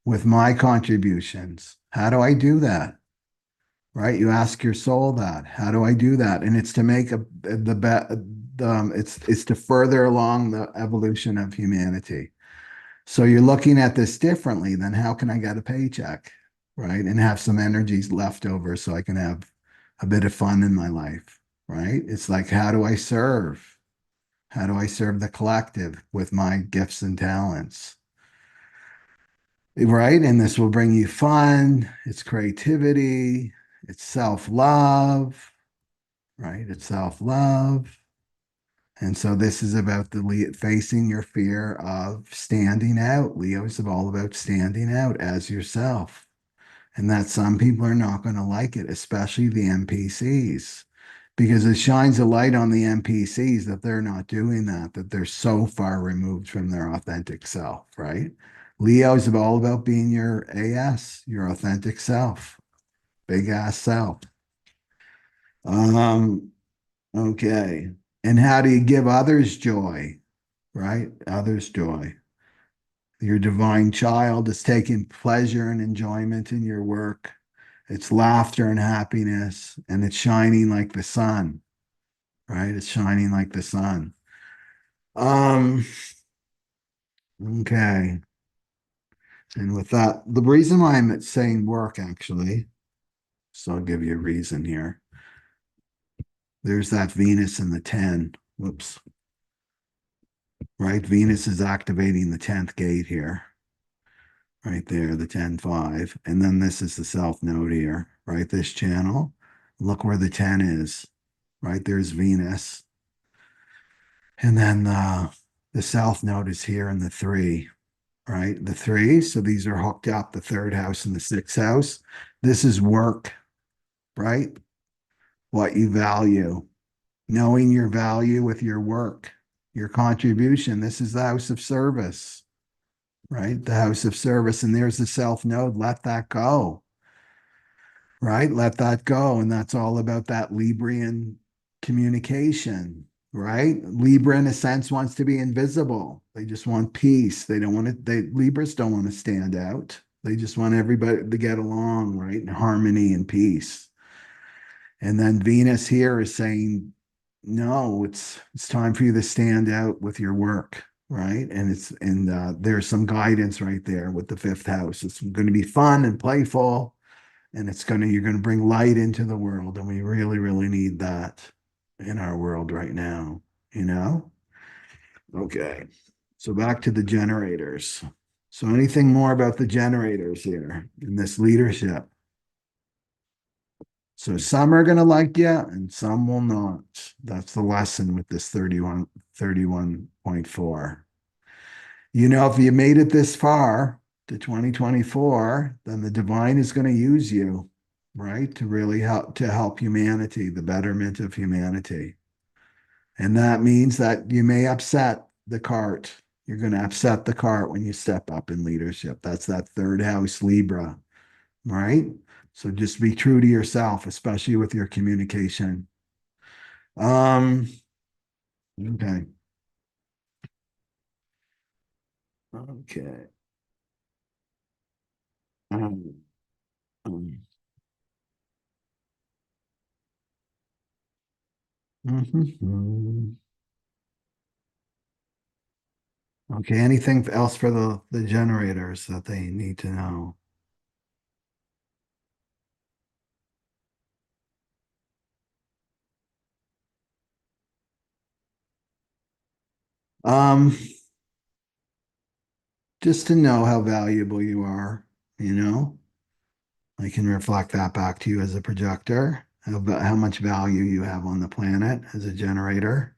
[SPEAKER 1] with my contributions? How do I do that? Right? You ask your soul that. How do I do that? And it's to make it's to further along the evolution of humanity. So you're looking at this differently than how can I get a paycheck, right? And have some energies left over so I can have a bit of fun in my life, right? It's like, how do I serve? How do I serve the collective with my gifts and talents? Right? And this will bring you fun, it's creativity, it's self-love, right? It's self-love. And so this is about facing your fear of standing out. Leo is all about standing out as yourself. And that some people are not going to like it, especially the NPCs, because it shines a light on the NPCs that they're not doing that, that they're so far removed from their authentic self, right? Leo is all about being your AS, your authentic self, big ass self. Um, okay. And how do you give others joy, right? Others joy. Your divine child is taking pleasure and enjoyment in your work. It's laughter and happiness, and it's shining like the sun, right? It's shining like the sun. Um, okay. And with that, the reason why I'm saying work actually, so I'll give you a reason here. There's that Venus in the 10. Whoops. Right? Venus is activating the 10th gate here. Right there, the 10-5. And then this is the self node here, right? This channel. Look where the 10 is. Right? There's Venus. And then the south node is here in the 3, right? The 3. So these are hooked up, the 3rd house and the 6th house. This is work, right? What you value, knowing your value with your work, your contribution. This is the house of service, right? The house of service. And there's the self node. Let that go, right? Let that go. And that's all about that Librian communication, right? Libra, in a sense, wants to be invisible. They just want peace. They don't want to, Libras don't want to stand out. They just want everybody to get along, right? In harmony and peace. And then Venus here is saying, no, it's time for you to stand out with your work, right? And there's some guidance right there with the 5th house. It's going to be fun and playful, and you're going to bring light into the world, and we really, really need that in our world right now, you know? Okay. So back to the generators. So anything more about the generators here in this leadership? So some are going to like you and some will not. That's the lesson with this 31.4. You know, if you made it this far to 2024, then the divine is going to use you, right? To really help humanity, the betterment of humanity. And that means that you may upset the cart. You're going to upset the cart when you step up in leadership. That's that 3rd house Libra, right? So just be true to yourself, especially with your communication. Um, okay. Okay. Um, um, mhm. Okay, anything else for the generators that they need to know? Um, just to know how valuable you are, you know, I can reflect that back to you as a projector, how much value you have on the planet as a generator,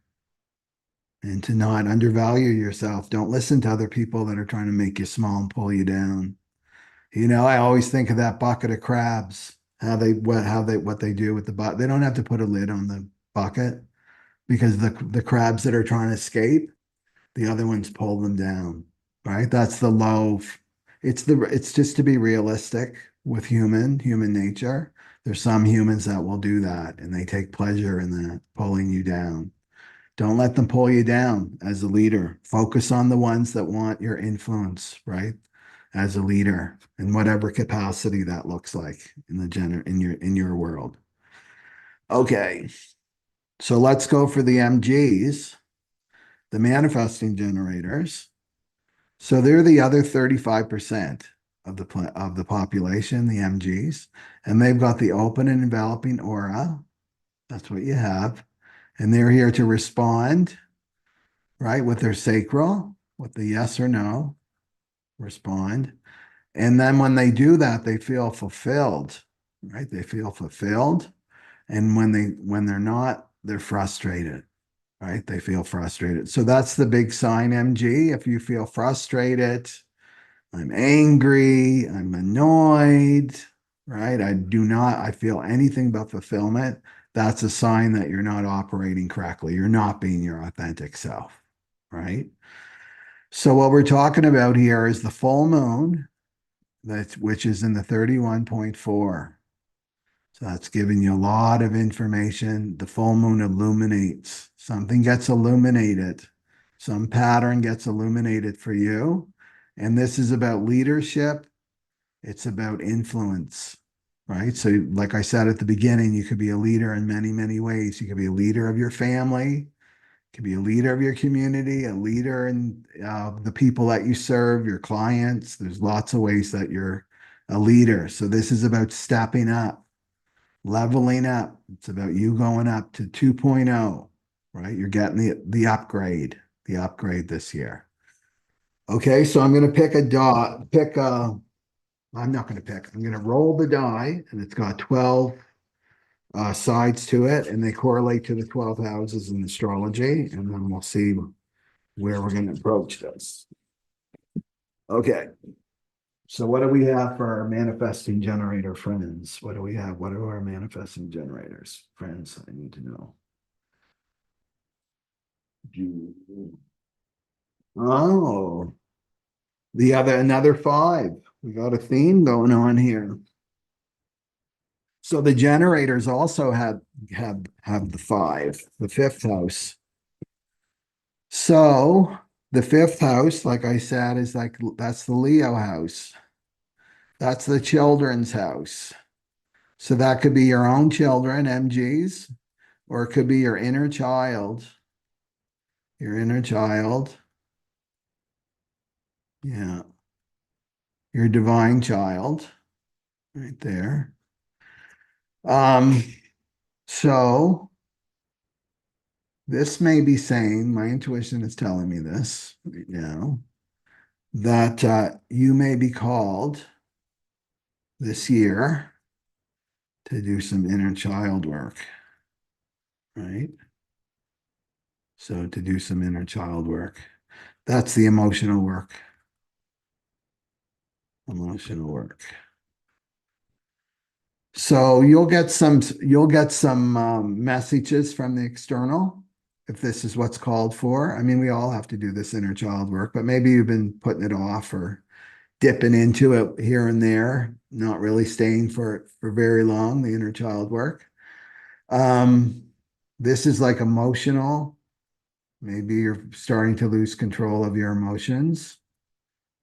[SPEAKER 1] and to not undervalue yourself. Don't listen to other people that are trying to make you small and pull you down. You know, I always think of that bucket of crabs, what they do with the bucket. They don't have to put a lid on the bucket because the crabs that are trying to escape, the other ones pull them down, right? That's the low. It's just to be realistic with human nature. There's some humans that will do that and they take pleasure in that, pulling you down. Don't let them pull you down as a leader. Focus on the ones that want your influence, right? As a leader in whatever capacity that looks like in the in your world. Okay. So let's go for the MGs, the manifesting generators. So they're the other 35% of the population, the MGs, and they've got the open and enveloping aura. That's what you have. And they're here to respond, right, with their sacral, with the yes or no, respond. And then when they do that, they feel fulfilled, right? They feel fulfilled. And when they're not, they're frustrated, right? They feel frustrated. So that's the big sign, MG. If you feel frustrated, I'm angry, I'm annoyed, right? I feel anything but fulfillment. That's a sign that you're not operating correctly. You're not being your authentic self, right? So what we're talking about here is the full moon, which is in the 31.4. So that's giving you a lot of information. The full moon illuminates. Something gets illuminated. Some pattern gets illuminated for you. And this is about leadership. It's about influence, right? So, like I said at the beginning, you could be a leader in many, many ways. You could be a leader of your family, you could be a leader of your community, a leader in the people that you serve, your clients. There's lots of ways that you're a leader. So, this is about stepping up, leveling up. It's about you going up to 2.0, right? You're getting the upgrade this year. Okay, so I'm going to I'm not going to pick. I'm going to roll the die, and it's got 12 sides to it, and they correlate to the 12 houses in astrology. And then we'll see where we're going to approach this. Okay. So, what do we have for our manifesting generator friends? What do we have? What are our manifesting generators friends? I need to know. Oh, another five. We got a theme going on here. So the generators also have the five, the fifth house. So the fifth house, like I said, is like that's the Leo house. That's the children's house. So that could be your own children, MGs, or it could be your inner child. Your inner child. Yeah. Your divine child right there. Um, so this may be saying, my intuition is telling me this right now, that you may be called this year to do some inner child work, right? So to do some inner child work. That's the emotional work. Emotional work. So you'll get some messages from the external if this is what's called for. I mean, we all have to do this inner child work, but maybe you've been putting it off or dipping into it here and there, not really staying for very long, the inner child work. Um, this is like emotional. Maybe you're starting to lose control of your emotions,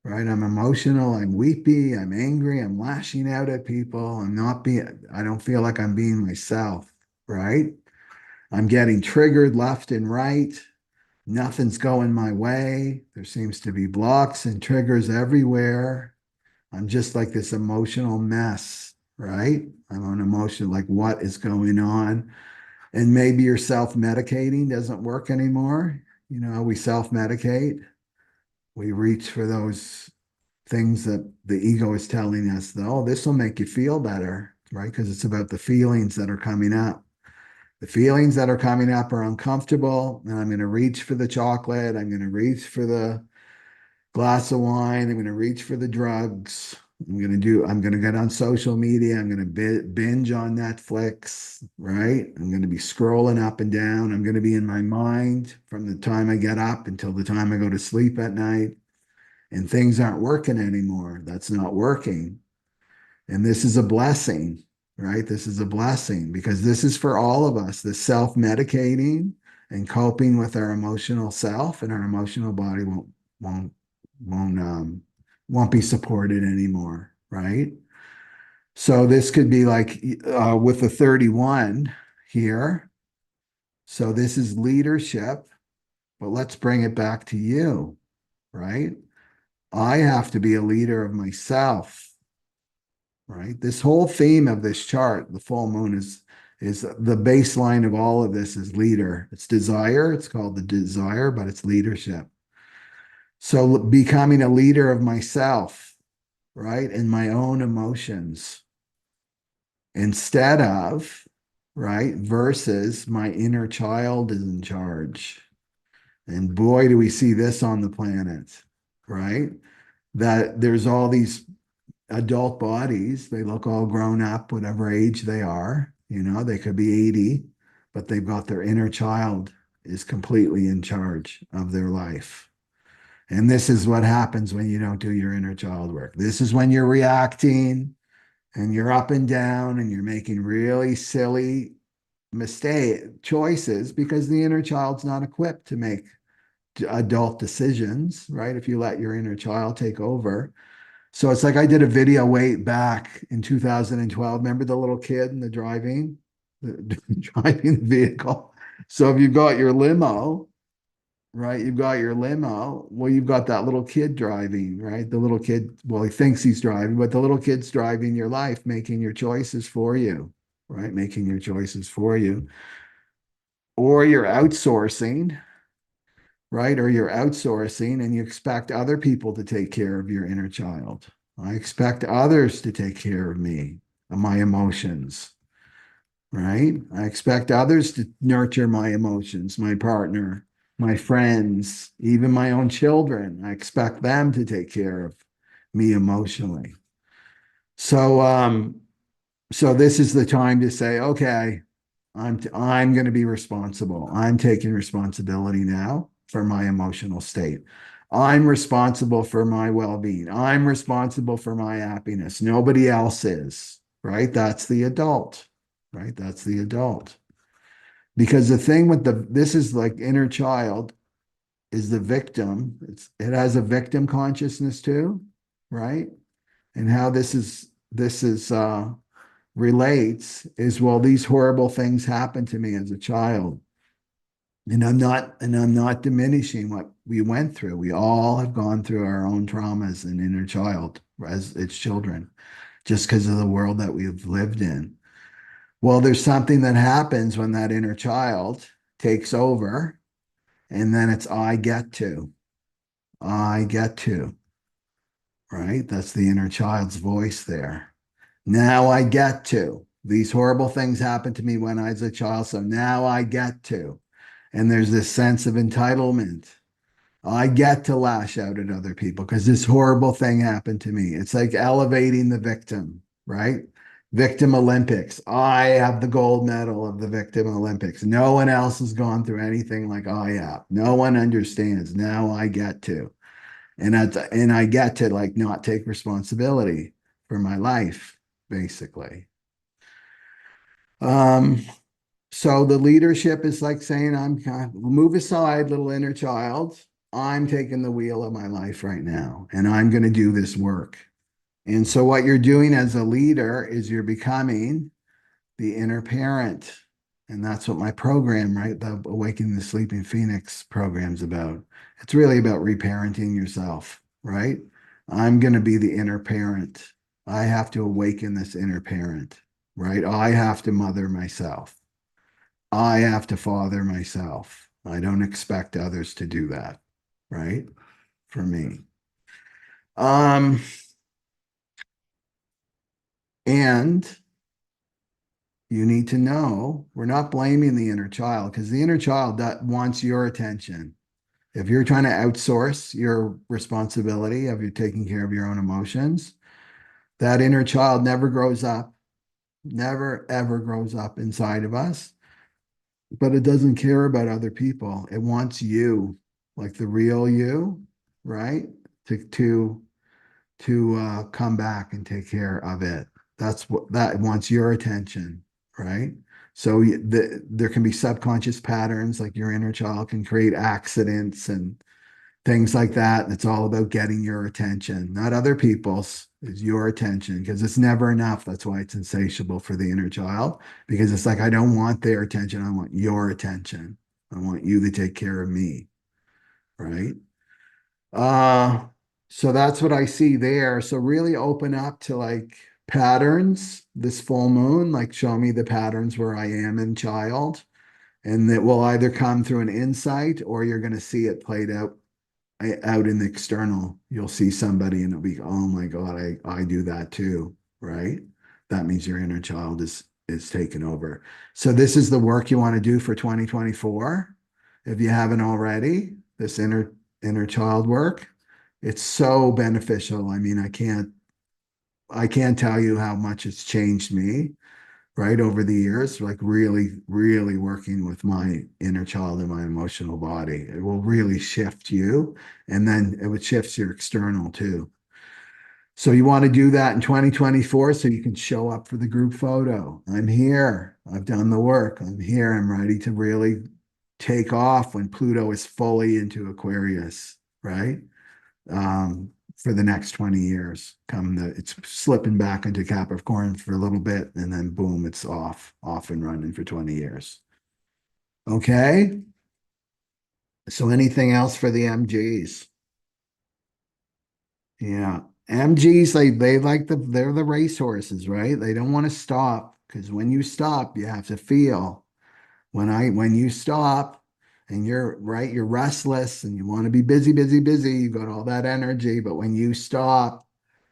[SPEAKER 1] right? I'm emotional, I'm weepy, I'm angry, I'm lashing out at people. I don't feel like I'm being myself, right? I'm getting triggered left and right. Nothing's going my way. There seems to be blocks and triggers everywhere. I'm just like this emotional mess, right? I'm an emotion, like what is going on? And maybe your self-medicating doesn't work anymore. You know, we self-medicate. We reach for those things that the ego is telling us, though, this will make you feel better, right? Because it's about the feelings that are coming up. The feelings that are coming up are uncomfortable, and I'm going to reach for the chocolate. I'm going to reach for the glass of wine. I'm going to reach for the drugs. I'm going to get on social media. I'm going to binge on Netflix, right? I'm going to be scrolling up and down. I'm going to be in my mind from the time I get up until the time I go to sleep at night. And things aren't working anymore. That's not working. And this is a blessing, right? This is a blessing because this is for all of us, the self-medicating and coping with our emotional self, and our emotional body won't won't won't be supported anymore, right? So this could be like with the 31 here. So this is leadership, but let's bring it back to you, right? I have to be a leader of myself, right? This whole theme of this chart, the full moon is the baseline of all of this is leader. It's desire. It's called the desire, but it's leadership. So becoming a leader of myself, right? And my own emotions instead of, right? Versus my inner child is in charge. And boy, do we see this on the planet, right? That there's all these adult bodies. They look all grown up, whatever age they are. You know, they could be 80, but they've got their inner child is completely in charge of their life. And this is what happens when you don't do your inner child work. This is when you're reacting and you're up and down and you're making really silly mistake choices because the inner child's not equipped to make adult decisions, right? If you let your inner child take over. So it's like I did a video way back in 2012. Remember the little kid in the driving the vehicle? So if you've got your limo, right? You've got your limo. Well, you've got that little kid driving, right? The little kid, well, he thinks he's driving, but the little kid's driving your life, making your choices for you, right? Making your choices for you. Or you're outsourcing, right? Or you're outsourcing and you expect other people to take care of your inner child. I expect others to take care of me, of my emotions, right? I expect others to nurture my emotions, my partner, my friends, even my own children. I expect them to take care of me emotionally. So, so this is the time to say, okay, I'm going to be responsible. I'm taking responsibility now for my emotional state. I'm responsible for my well-being. I'm responsible for my happiness. Nobody else is, right? That's the adult, right? That's the adult. Because the thing with this is like inner child is the victim. It has a victim consciousness too, right? And how this is relates is, well, these horrible things happened to me as a child. And I'm not diminishing what we went through. We all have gone through our own traumas and inner child as its children, just because of the world that we've lived in. Well, there's something that happens when that inner child takes over, and then it's I get to, right? That's the inner child's voice there. Now I get to. These horrible things happened to me when I was a child, so now I get to. And there's this sense of entitlement. I get to lash out at other people because this horrible thing happened to me. It's like elevating the victim, right? Victim Olympics. I have the gold medal of the Victim Olympics. No one else has gone through anything like I have. No one understands. Now I get to. And I get to like not take responsibility for my life, basically. Um, so the leadership is like saying, I'm kind of move aside, little inner child. I'm taking the wheel of my life right now, and I'm going to do this work. And so what you're doing as a leader is you're becoming the inner parent. And that's what my program, right? The Awakening the Sleeping Phoenix program's about. It's really about reparenting yourself, right? I'm going to be the inner parent. I have to awaken this inner parent, right? I have to mother myself. I have to father myself. I don't expect others to do that, right? For me. Um, and you need to know we're not blaming the inner child because the inner child that wants your attention. If you're trying to outsource your responsibility of you taking care of your own emotions, that inner child never grows up, never ever grows up inside of us, but it doesn't care about other people. It wants you, like the real you, right? To come back and take care of it. That's what that wants your attention, right? So there can be subconscious patterns, like your inner child can create accidents and things like that. It's all about getting your attention, not other people's. It's your attention because it's never enough. That's why it's insatiable for the inner child because it's like, I don't want their attention. I want your attention. I want you to take care of me. Right. Uh, so that's what I see there. So really open up to like patterns this full moon, like show me the patterns where I am in child. And that will either come through an insight or you're going to see it played out in the external. You'll see somebody and it'll be, oh my God, I do that too, right? That means your inner child is taken over. So this is the work you want to do for 2024. If you haven't already, this inner child work, it's so beneficial. I mean, I can't tell you how much it's changed me right over the years, like really, really working with my inner child and my emotional body. It will really shift you, and then it would shift your external too. So you want to do that in 2024 so you can show up for the group photo. I'm here. I've done the work. I'm here. I'm ready to really take off when Pluto is fully into Aquarius, right? For the next 20 years. It's slipping back into Capricorn for a little bit, and then boom, it's off and running for 20 years. Okay. So anything else for the MGs? Yeah. MGs, they're the racehorses, right? They don't want to stop because when you stop, you have to feel. When you stop and you're right, you're restless and you want to be busy, busy, busy, you got all that energy. But when you stop,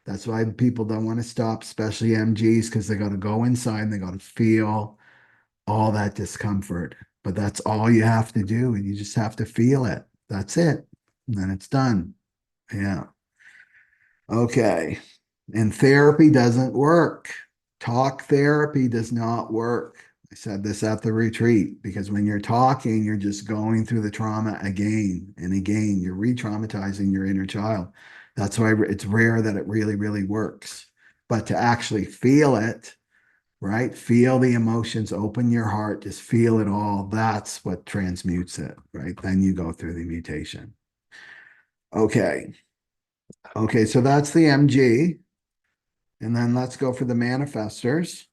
[SPEAKER 1] that's why people don't want to stop, especially MGs, because they got to go inside and they got to feel all that discomfort. But that's all you have to do, and you just have to feel it. That's it. And then it's done. Yeah. Okay. And therapy doesn't work. Talk therapy does not work. I said this at the retreat because when you're talking, you're just going through the trauma again and again. You're re traumatizing your inner child. That's why it's rare that it really, really works. But to actually feel it, right? Feel the emotions, open your heart, just feel it all. That's what transmutes it, right? Then you go through the mutation. Okay. Okay. So that's the MG. And then let's go for the manifestors.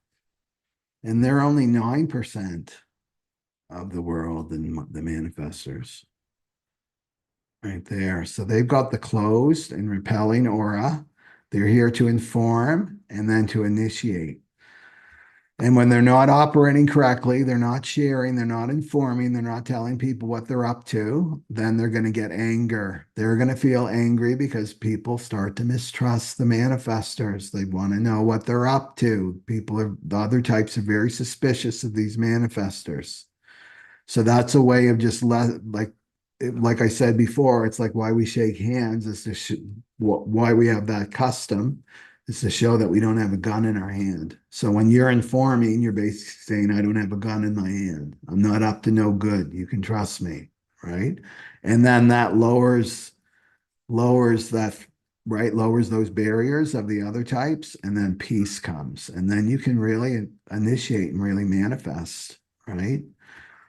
[SPEAKER 1] And they're only 9% of the world and the manifestors right there. So they've got the closed and repelling aura. They're here to inform and then to initiate. And when they're not operating correctly, they're not sharing, they're not informing, they're not telling people what they're up to, then they're going to get anger. They're going to feel angry because people start to mistrust the manifestors. They want to know what they're up to. The other types are very suspicious of these manifestors. So that's a way of just like I said before, it's like why we shake hands is why we have that custom is to show that we don't have a gun in our hand. So when you're informing, you're basically saying, I don't have a gun in my hand. I'm not up to no good. You can trust me, right? And then that lowers that, right? Lowers those barriers of the other types, and then peace comes. And then you can really initiate and really manifest, right?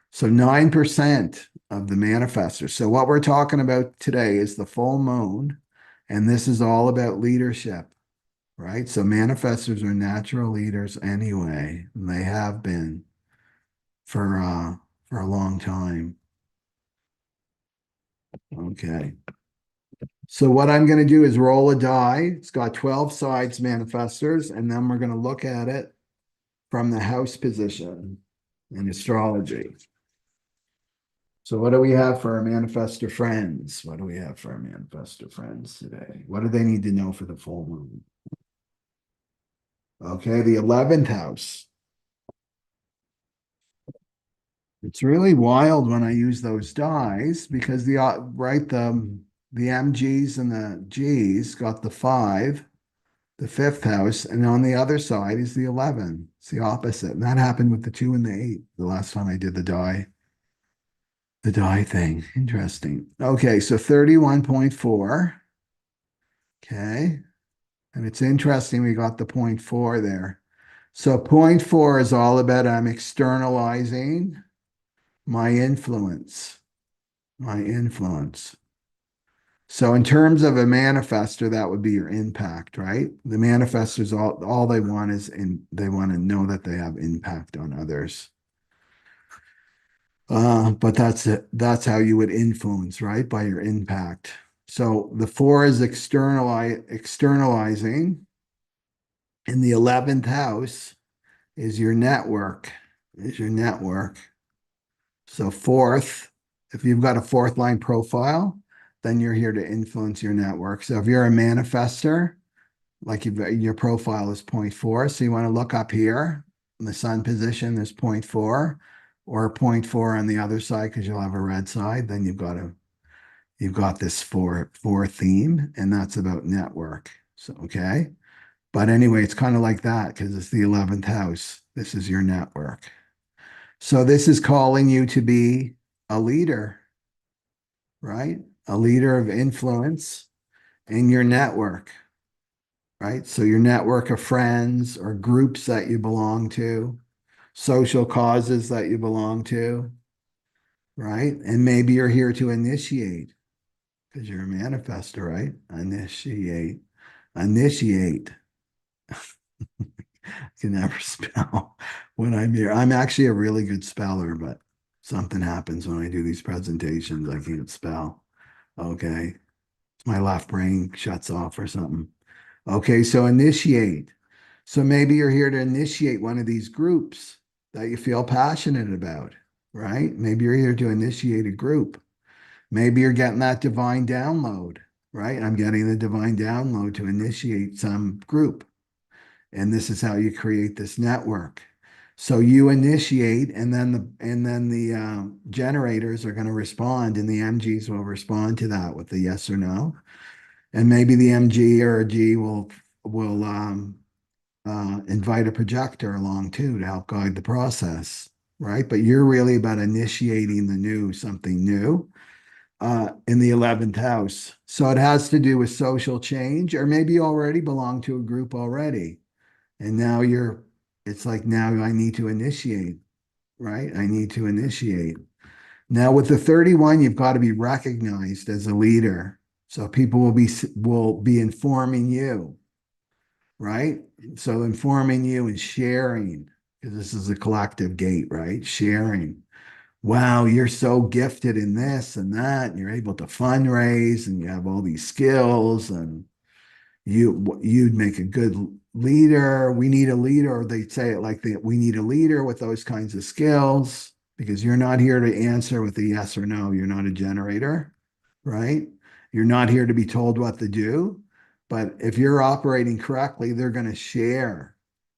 [SPEAKER 1] So 9% of the manifestors. So what we're talking about today is the full moon, and this is all about leadership, right? So manifestors are natural leaders anyway, and they have been for a long time. Okay. So what I'm going to do is roll a die. It's got 12 sides manifestors, and then we're going to look at it from the house position in astrology. So what do we have for our manifestor friends? What do we have for our manifestor friends today? What do they need to know for the full moon? Okay, the 11th house. It's really wild when I use those dies because the MGs and the Gs got the 5, the 5th house, and on the other side is the 11. It's the opposite. And that happened with the 2 and the 8 the last time I did the die thing. Interesting. Okay, so 31.4. Okay. And it's interesting we got the 0.4 there. So 0.4 is all about I'm externalizing my influence. My influence. So in terms of a manifestor, that would be your impact, right? The manifestors, all they want is they want to know that they have impact on others. But that's it. That's how you would influence, right? By your impact. So the four is externalizing, and the 11th house is your network, is your network. So fourth, if you've got a fourth line profile, then you're here to influence your network. So if you're a manifester, like your profile is 0.4, so you want to look up here in the sun position, there's 0.4 or 0.4 on the other side because you'll have a red side. Then you've got this four theme, and that's about network. So okay. But anyway, it's kind of like that because it's the 11th house. This is your network. So this is calling you to be a leader, right? A leader of influence in your network, right? So your network of friends or groups that you belong to, social causes that you belong to, right? And maybe you're here to initiate because you're a manifestor, right? Initiate. Can never spell when I'm here. I'm actually a really good speller, but something happens when I do these presentations. I can't spell. Okay. My left brain shuts off or something. Okay. So initiate. So maybe you're here to initiate one of these groups that you feel passionate about, right? Maybe you're here to initiate a group. Maybe you're getting that divine download, right? I'm getting the divine download to initiate some group. And this is how you create this network. So you initiate, and then the generators are going to respond, and the MGs will respond to that with a yes or no. And maybe the MG or a G will invite a projector along too to help guide the process, right? But you're really about initiating something new in the 11th house. So it has to do with social change, or maybe you already belong to a group already. And now it's like now I need to initiate, right? I need to initiate. Now with the 31, you've got to be recognized as a leader. So people will be informing you, right? So informing you and sharing, because this is a collective gate, right? Sharing. Wow, you're so gifted in this and that, and you're able to fundraise and you have all these skills and you'd make a good leader. We need a leader, or they say it like that. We need a leader with those kinds of skills because you're not here to answer with a yes or no. You're not a generator, right? You're not here to be told what to do. But if you're operating correctly, they're going to share,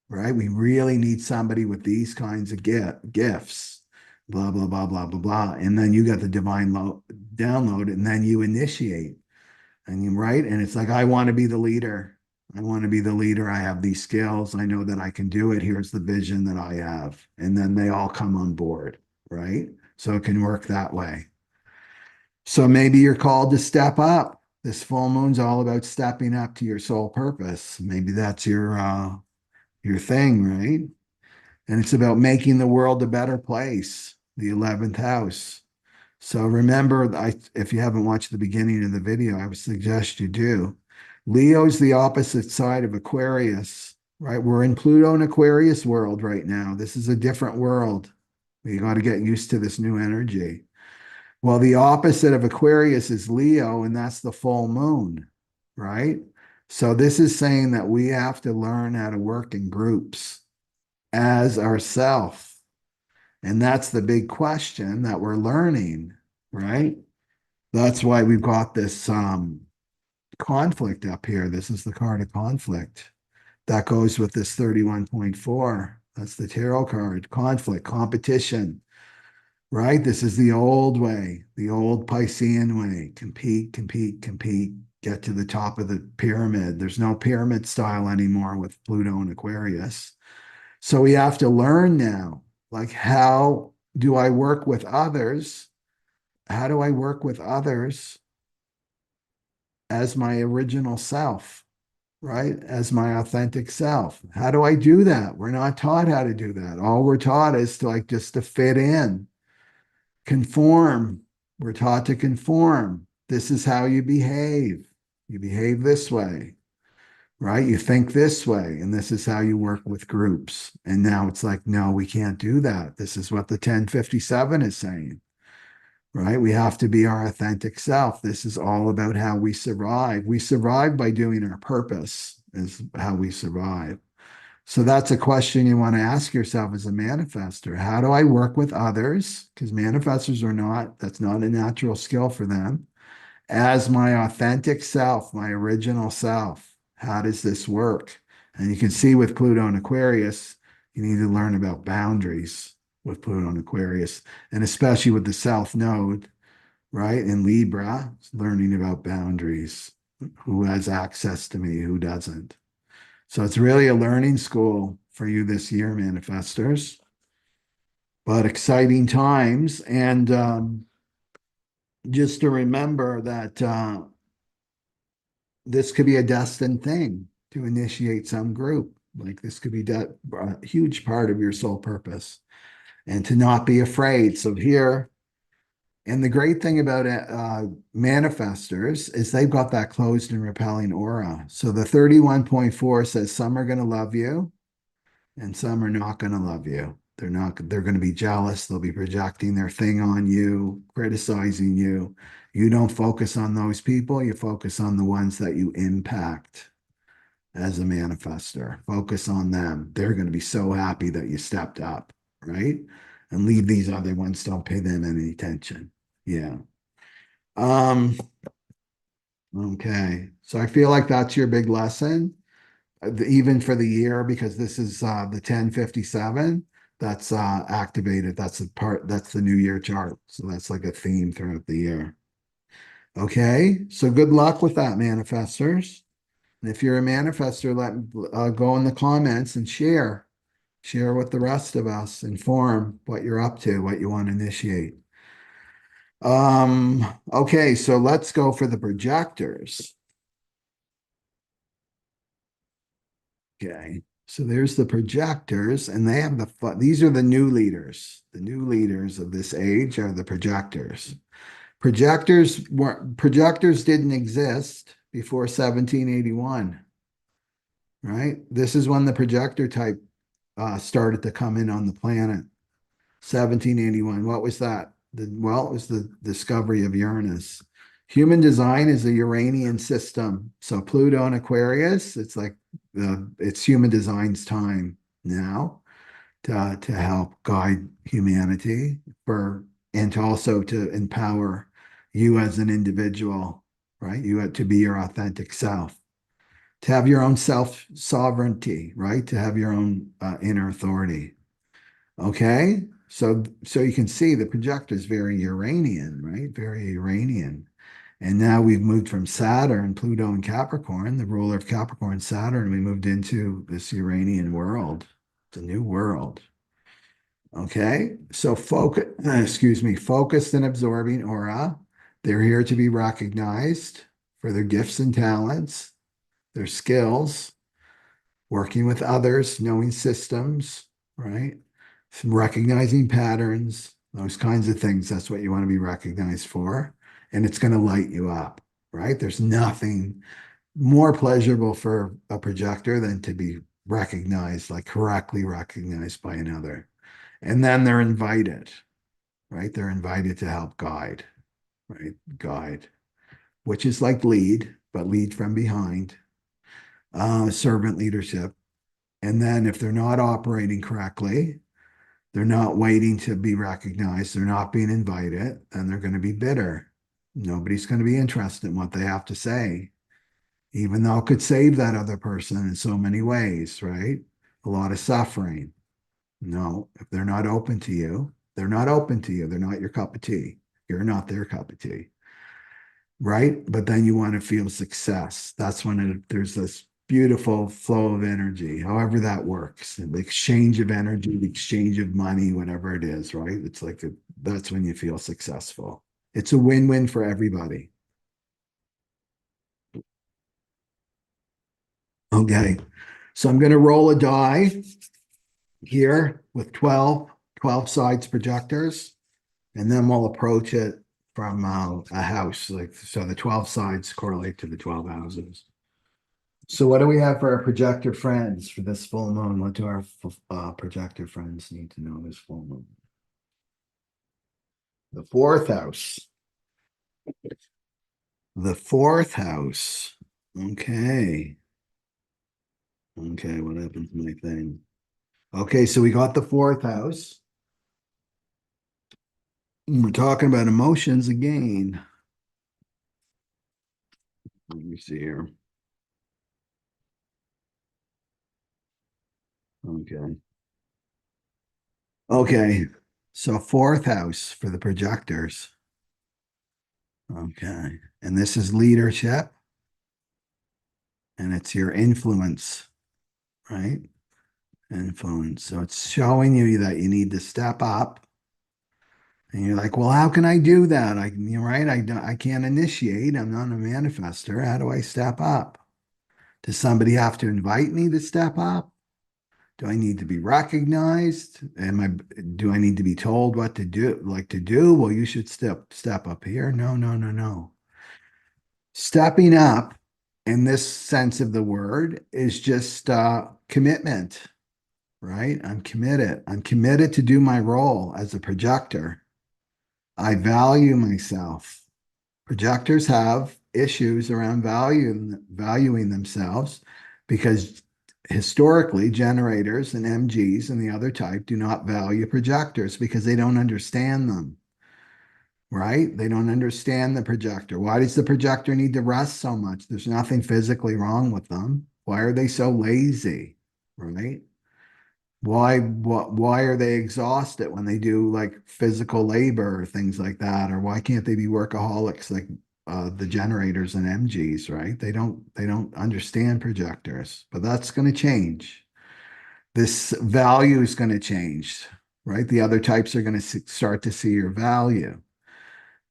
[SPEAKER 1] right? We really need somebody with these kinds of gifts, blah, blah, blah, blah, blah, blah. And then you got the divine download, and then you initiate. And you right. And it's like, I want to be the leader. I want to be the leader. I have these skills. I know that I can do it. Here's the vision that I have. And then they all come on board, right? So it can work that way. So maybe you're called to step up. This full moon's all about stepping up to your soul purpose. Maybe that's your thing, right? And it's about making the world a better place, the 11th house. So remember, if you haven't watched the beginning of the video, I would suggest you do. Leo's the opposite side of Aquarius, right? We're in Pluto and Aquarius world right now. This is a different world. You got to get used to this new energy. Well, the opposite of Aquarius is Leo, and that's the full moon, right? So this is saying that we have to learn how to work in groups as ourself. And that's the big question that we're learning, right? That's why we've got this conflict up here. This is the card of conflict. That goes with this 31.4. That's the tarot card. Conflict, competition, right? This is the old way, the old Piscean way. Compete, compete, compete, get to the top of the pyramid. There's no pyramid style anymore with Pluto and Aquarius. So we have to learn now, like, how do I work with others? How do I work with others as my original self, right? As my authentic self. How do I do that? We're not taught how to do that. All we're taught is to just to fit in, conform. We're taught to conform. This is how you behave. You behave this way, right? You think this way, and this is how you work with groups. And now it's like, no, we can't do that. This is what the 1057 is saying, right? We have to be our authentic self. This is all about how we survive. We survive by doing our purpose, is how we survive. So that's a question you want to ask yourself as a manifester. How do I work with others? Because manifestors are not, that's not a natural skill for them. As my authentic self, my original self. How does this work? And you can see with Pluto and Aquarius, you need to learn about boundaries with Pluto and Aquarius, and especially with the South Node, right? In Libra, learning about boundaries. Who has access to me? Who doesn't? So it's really a learning school for you this year, manifestors, but exciting times. And just to remember that this could be a destined thing to initiate some group. Like this could be a huge part of your soul purpose, and to not be afraid. So here, and the great thing about manifestors is they've got that closed and repelling aura. So the 31.4 says some are going to love you and some are not going to love you. They're going to be jealous. They'll be projecting their thing on you, criticizing you. You don't focus on those people. You focus on the ones that you impact as a manifestor. Focus on them. They're going to be so happy that you stepped up, right? And leave these other ones. Don't pay them any attention. Yeah. Um, okay. So I feel like that's your big lesson, even for the year, because this is the 1057 that's activated. That's the part, that's the new year chart. So that's like a theme throughout the year. Okay. So good luck with that, manifestors. And if you're a manifestor, go in the comments and share with the rest of us, inform what you're up to, what you want to initiate. Okay, so let's go for the projectors. Okay, so there's the projectors, and they have these are the new leaders. The new leaders of this age are the projectors. Projectors didn't exist before 1781, right? This is when the projector type started to come in on the planet. 1781. What was that? Well, it was the discovery of Uranus. Human design is a Uranian system. So Pluto and Aquarius, it's like it's human design's time now to help guide humanity and to also to empower you as an individual, right? You have to be your authentic self, to have your own self sovereignty, right? To have your own inner authority. Okay, so you can see the projector is very Uranian, right? Very Uranian. And now we've moved from Saturn, Pluto, and Capricorn, the ruler of Capricorn, Saturn. We moved into this Uranian world. It's a new world. Okay, so focused and absorbing aura. They're here to be recognized for their gifts and talents, their skills, working with others, knowing systems, right? Recognizing patterns, those kinds of things. That's what you want to be recognized for. And it's going to light you up, right? There's nothing more pleasurable for a projector than to be recognized, like correctly recognized by another. And then they're invited, right? They're invited to help guide, right? Guide, which is like lead, but lead from behind, servant leadership. And then if they're not operating correctly, they're not waiting to be recognized, they're not being invited, and they're going to be bitter. Nobody's going to be interested in what they have to say, even though it could save that other person in so many ways, right? A lot of suffering. No, if they're not open to you, they're not open to you. They're not your cup of tea. You're not their cup of tea, right? But then you want to feel success. That's when there's this beautiful flow of energy, however that works. The exchange of energy, the exchange of money, whatever it is, right? It's like that's when you feel successful. It's a win-win for everybody. Okay, so I'm going to roll a die here with 12 sides projectors, and then we'll approach it from a house, like so the 12 sides correlate to the 12 houses. So what do we have for our projector friends for this full moon? What do our projector friends need to know this full moon? The fourth house. The fourth house. Okay. Okay, what happened to my thing? Okay, so we got the fourth house. We're talking about emotions again. Let me see here. Okay. Okay. So fourth house for the projectors. Okay. And this is leadership and it's your influence, right? Influence. So it's showing you that you need to step up. And you're like, well, how can I do that? You're right. I can't initiate. I'm not a manifestor. How do I step up? Does somebody have to invite me to step up? Do I need to be recognized? Do I need to be told what to do? Like to do? Well, you should step up here. No, no, no, no. Stepping up in this sense of the word is just commitment, right? I'm committed. I'm committed to do my role as a projector. I value myself. Projectors have issues around valuing themselves because historically generators and MGs and the other type do not value projectors because they don't understand them, right? They don't understand the projector. Why does the projector need to rest so much? There's nothing physically wrong with them. Why are they so lazy, right? Why are they exhausted when they do like physical labor or things like that? Or why can't they be workaholics like the generators and MGs, right? They don't understand projectors, but that's going to change. This value is going to change, right? The other types are going to start to see your value,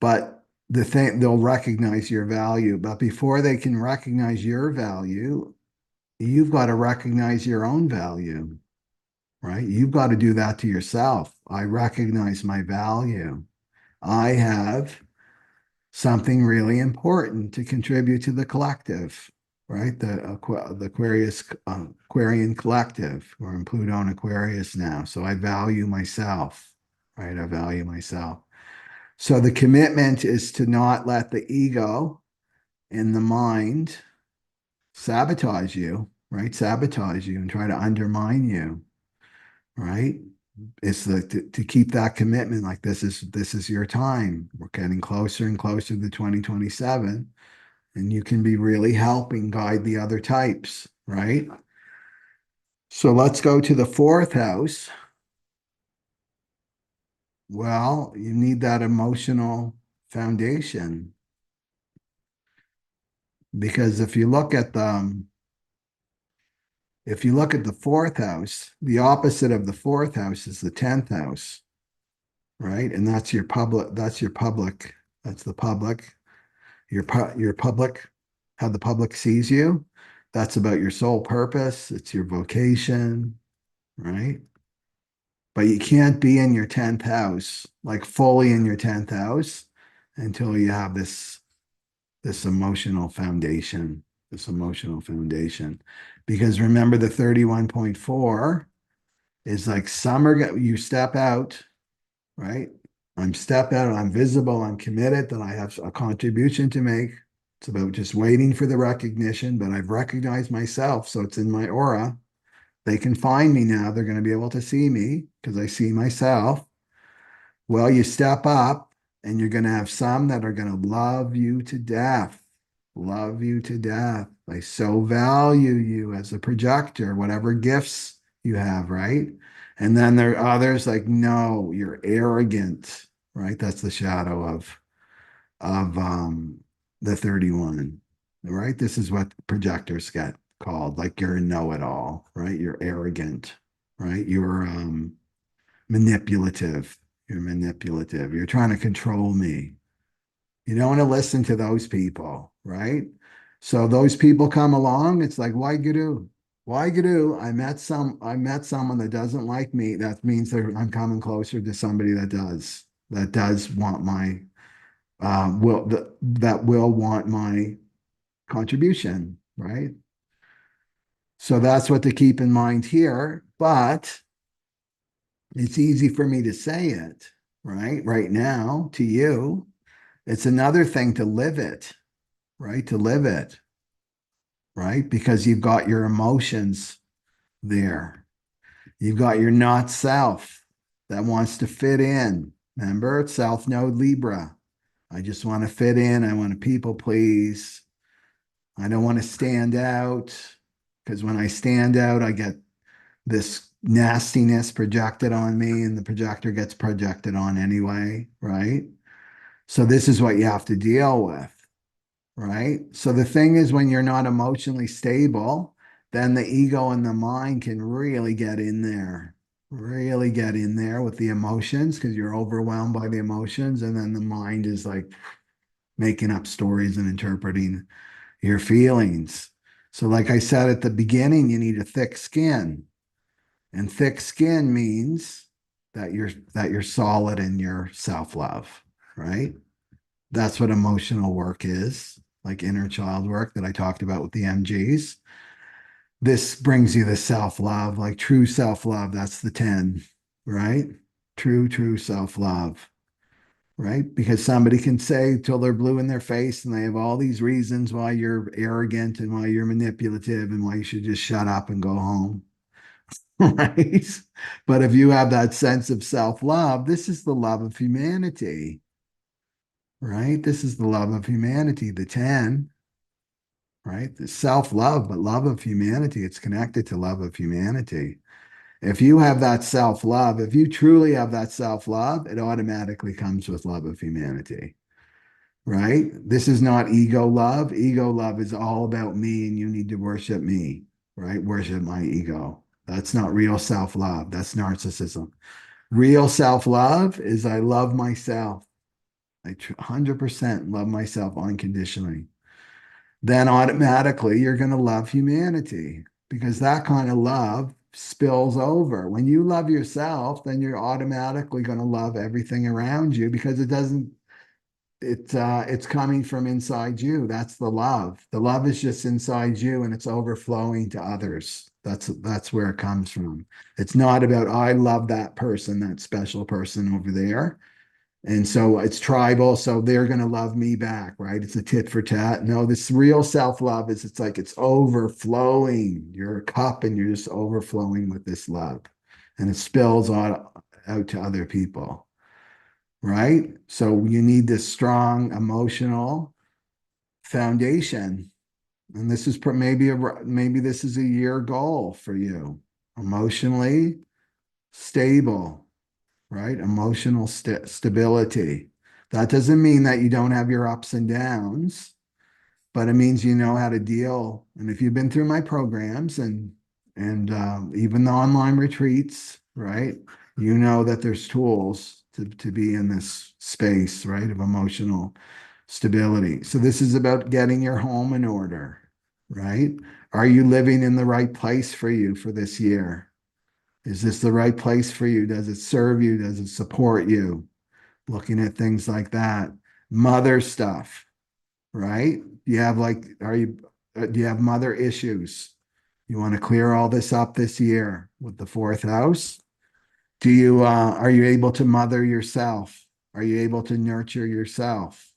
[SPEAKER 1] but the thing they'll recognize your value. But before they can recognize your value, you've got to recognize your own value, right? You've got to do that to yourself. I recognize my value. I have something really important to contribute to the collective, right? The Aquarian collective. We're in Pluto and Aquarius now. So I value myself, right? I value myself. So the commitment is to not let the ego and the mind sabotage you, right? Sabotage you and try to undermine you, right? It's to keep that commitment. Like this is your time. We're getting closer and closer to 2027, and you can be really helping guide the other types, right? So let's go to the fourth house. Well, you need that emotional foundation because if you look at the fourth house, the opposite of the fourth house is the 10th house, right? And that's your public, that's the public, your public, how the public sees you. That's about your sole purpose. It's your vocation, right? But you can't be in your 10th house, like fully in your 10th house until you have this emotional foundation, this emotional foundation. Because remember the 31.4 is like you step out, right? I'm step out, I'm visible, I'm committed, that I have a contribution to make. It's about just waiting for the recognition, but I've recognized myself, so it's in my aura. They can find me now. They're going to be able to see me because I see myself. Well, you step up and you're going to have some that are going to love you to death, love you to death. They so value you as a projector, whatever gifts you have, right? And then there are others like, no, you're arrogant, right? That's the shadow of the 31, right? This is what projectors get called, like you're a know-it-all, right? You're arrogant, right? You're manipulative. You're manipulative. You're trying to control me. You don't want to listen to those people, right? So those people come along, it's like, why guru? Why guru? I met someone that doesn't like me. That means I'm coming closer to somebody that does want that will want my contribution, right? So that's what to keep in mind here. But it's easy for me to say it, right now to you. It's another thing to live it, right? To live it, right? Because you've got your emotions there. You've got your not self that wants to fit in. Remember, it's South Node Libra. I just want to fit in. I want to people please. I don't want to stand out because when I stand out, I get this nastiness projected on me, and the projector gets projected on anyway, right? So, this is what you have to deal with, right? So, the thing is, when you're not emotionally stable, then the ego and the mind can really get in there with the emotions because you're overwhelmed by the emotions. And then the mind is like making up stories and interpreting your feelings. So, like I said at the beginning, you need a thick skin. And thick skin means that you're solid in your self-love, right? That's what emotional work is, like inner child work that I talked about with the MGs. This brings you the self-love, like true self-love. That's the 10, right? True self-love, right? Because somebody can say till they're blue in their face and they have all these reasons why you're arrogant and why you're manipulative and why you should just shut up and go home. Right? But if you have that sense of self-love, this is the love of humanity, right? This is the love of humanity, the 10, right? The self-love, but love of humanity. It's connected to love of humanity. If you have that self-love, if you truly have that self-love, it automatically comes with love of humanity, right? This is not ego love. Ego love is all about me and you need to worship me, right? Worship my ego. That's not real self-love. That's narcissism. Real self-love is I love myself. I 100% love myself unconditionally. Then automatically you're going to love humanity because that kind of love spills over. When you love yourself, then you're automatically going to love everything around you because it doesn't it's coming from inside you. That's the love. The love is just inside you and it's overflowing to others. That's where it comes from. It's not about I love that person, that special person over there. And so it's tribal, so they're going to love me back, right? It's a tit for tat. No, this real self-love is it's like it's overflowing. You're a cup and you're just overflowing with this love. And it spills out to other people, right? So you need this strong emotional foundation. And this is maybe this is a year goal for you. Emotionally stable, right? Emotional stability. That doesn't mean that you don't have your ups and downs, but it means you know how to deal. And if you've been through my programs and even the online retreats, right? You know that there's tools to be in this space, right, of emotional stability. So this is about getting your home in order, right? Are you living in the right place for you for this year? Is this the right place for you? Does it serve you? Does it support you? Looking at things like that. Mother stuff, right? You have like, do you have mother issues? You want to clear all this up this year with the fourth house? Are you able to mother yourself? Are you able to nurture yourself?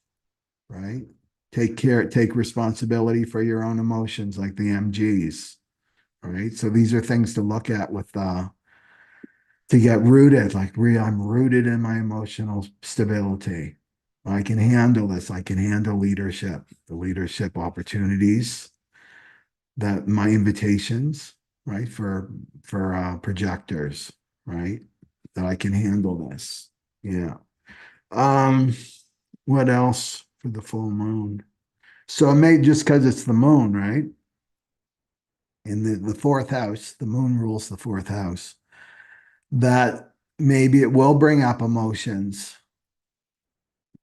[SPEAKER 1] Right? Take responsibility for your own emotions like the MGs. Right. So these are things to look at with to get rooted, like I'm rooted in my emotional stability. I can handle this. I can handle leadership, the leadership opportunities, that my invitations, right, for projectors, right, that I can handle this. Yeah. Um, what else for the full moon? So it may just because it's the moon, right? In the fourth house, the moon rules the fourth house. That maybe it will bring up emotions,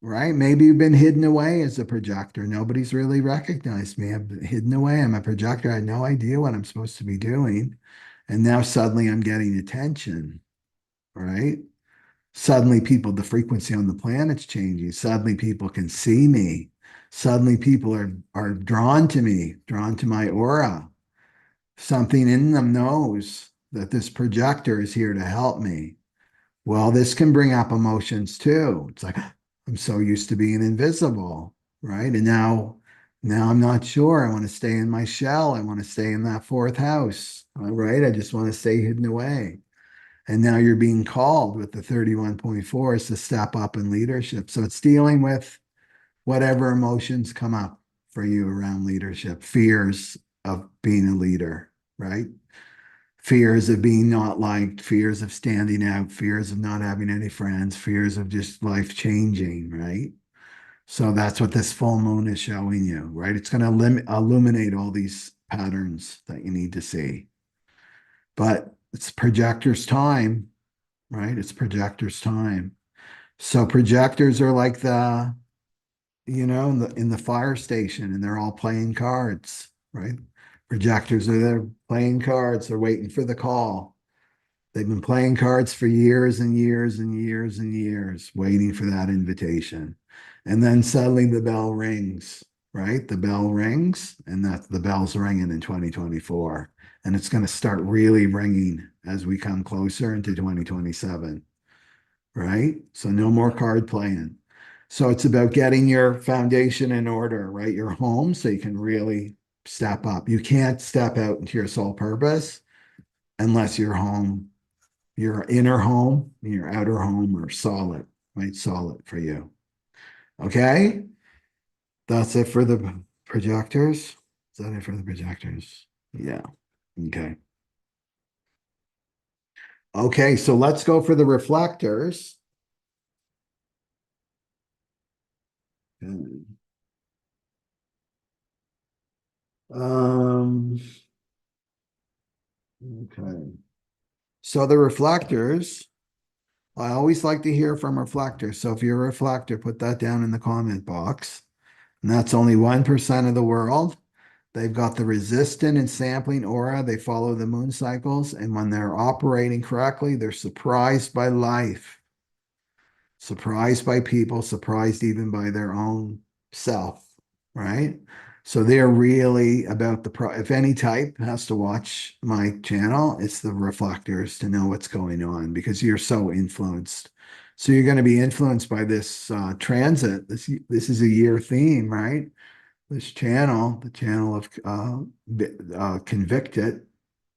[SPEAKER 1] right? Maybe you've been hidden away as a projector. Nobody's really recognized me. I've been hidden away. I'm a projector. I had no idea what I'm supposed to be doing. And now suddenly I'm getting attention, right? Suddenly people, the frequency on the planet's changing. Suddenly people can see me. Suddenly people are drawn to me, drawn to my aura. Something in them knows that this projector is here to help me. Well, this can bring up emotions too. It's like, I'm so used to being invisible, right? And now I'm not sure. I want to stay in my shell. I want to stay in that fourth house. All right. I just want to stay hidden away. And now you're being called with the 31.4 is to step up in leadership. So it's dealing with whatever emotions come up for you around leadership, fears of being a leader, right? Fears of being not liked, fears of standing out, fears of not having any friends, fears of just life changing, right? So that's what this full moon is showing you, right? It's going to illuminate all these patterns that you need to see. But it's projector's time, right? It's projector's time. So projectors are like in the fire station, and they're all playing cards, right? Projectors are there playing cards. They're waiting for the call. They've been playing cards for years and years and years and years, waiting for that invitation. And then suddenly the bell rings, right? The bell rings, and that's the bell's ringing in 2024. And it's going to start really ringing as we come closer into 2027, right? So no more card playing. So it's about getting your foundation in order, right? Your home, so you can really step up. You can't step out into your soul purpose unless your home, your inner home, and your outer home are solid, right? Solid for you. Okay. That's it for the projectors. Is that it for the projectors? Yeah. Okay. Okay. So let's go for the reflectors. Um, okay. So the reflectors, I always like to hear from reflectors. So if you're a reflector, put that down in the comment box. And that's only 1% of the world. They've got the resistant and sampling aura. They follow the moon cycles. And when they're operating correctly, they're surprised by life, surprised by people, surprised even by their own self, right? So they're really about if any type has to watch my channel, it's the reflectors to know what's going on because you're so influenced. So you're going to be influenced by this transit. This is a year theme, right? This channel, the channel of convicted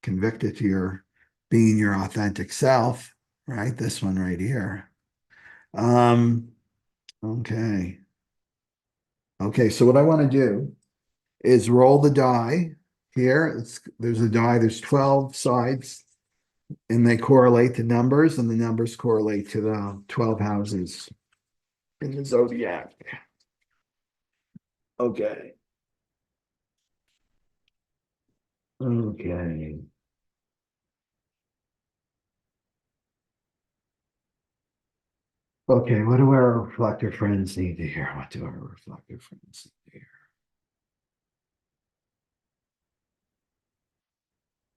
[SPEAKER 1] to your being your authentic self, right? This one right here. Um, okay. Okay, so what I want to do is roll the die here. There's a die, there's 12 sides, and they correlate to numbers, and the numbers correlate to the 12 houses in the zodiac. Okay. Okay. Okay, what do our reflector friends need to hear? What do our reflector friends need to hear?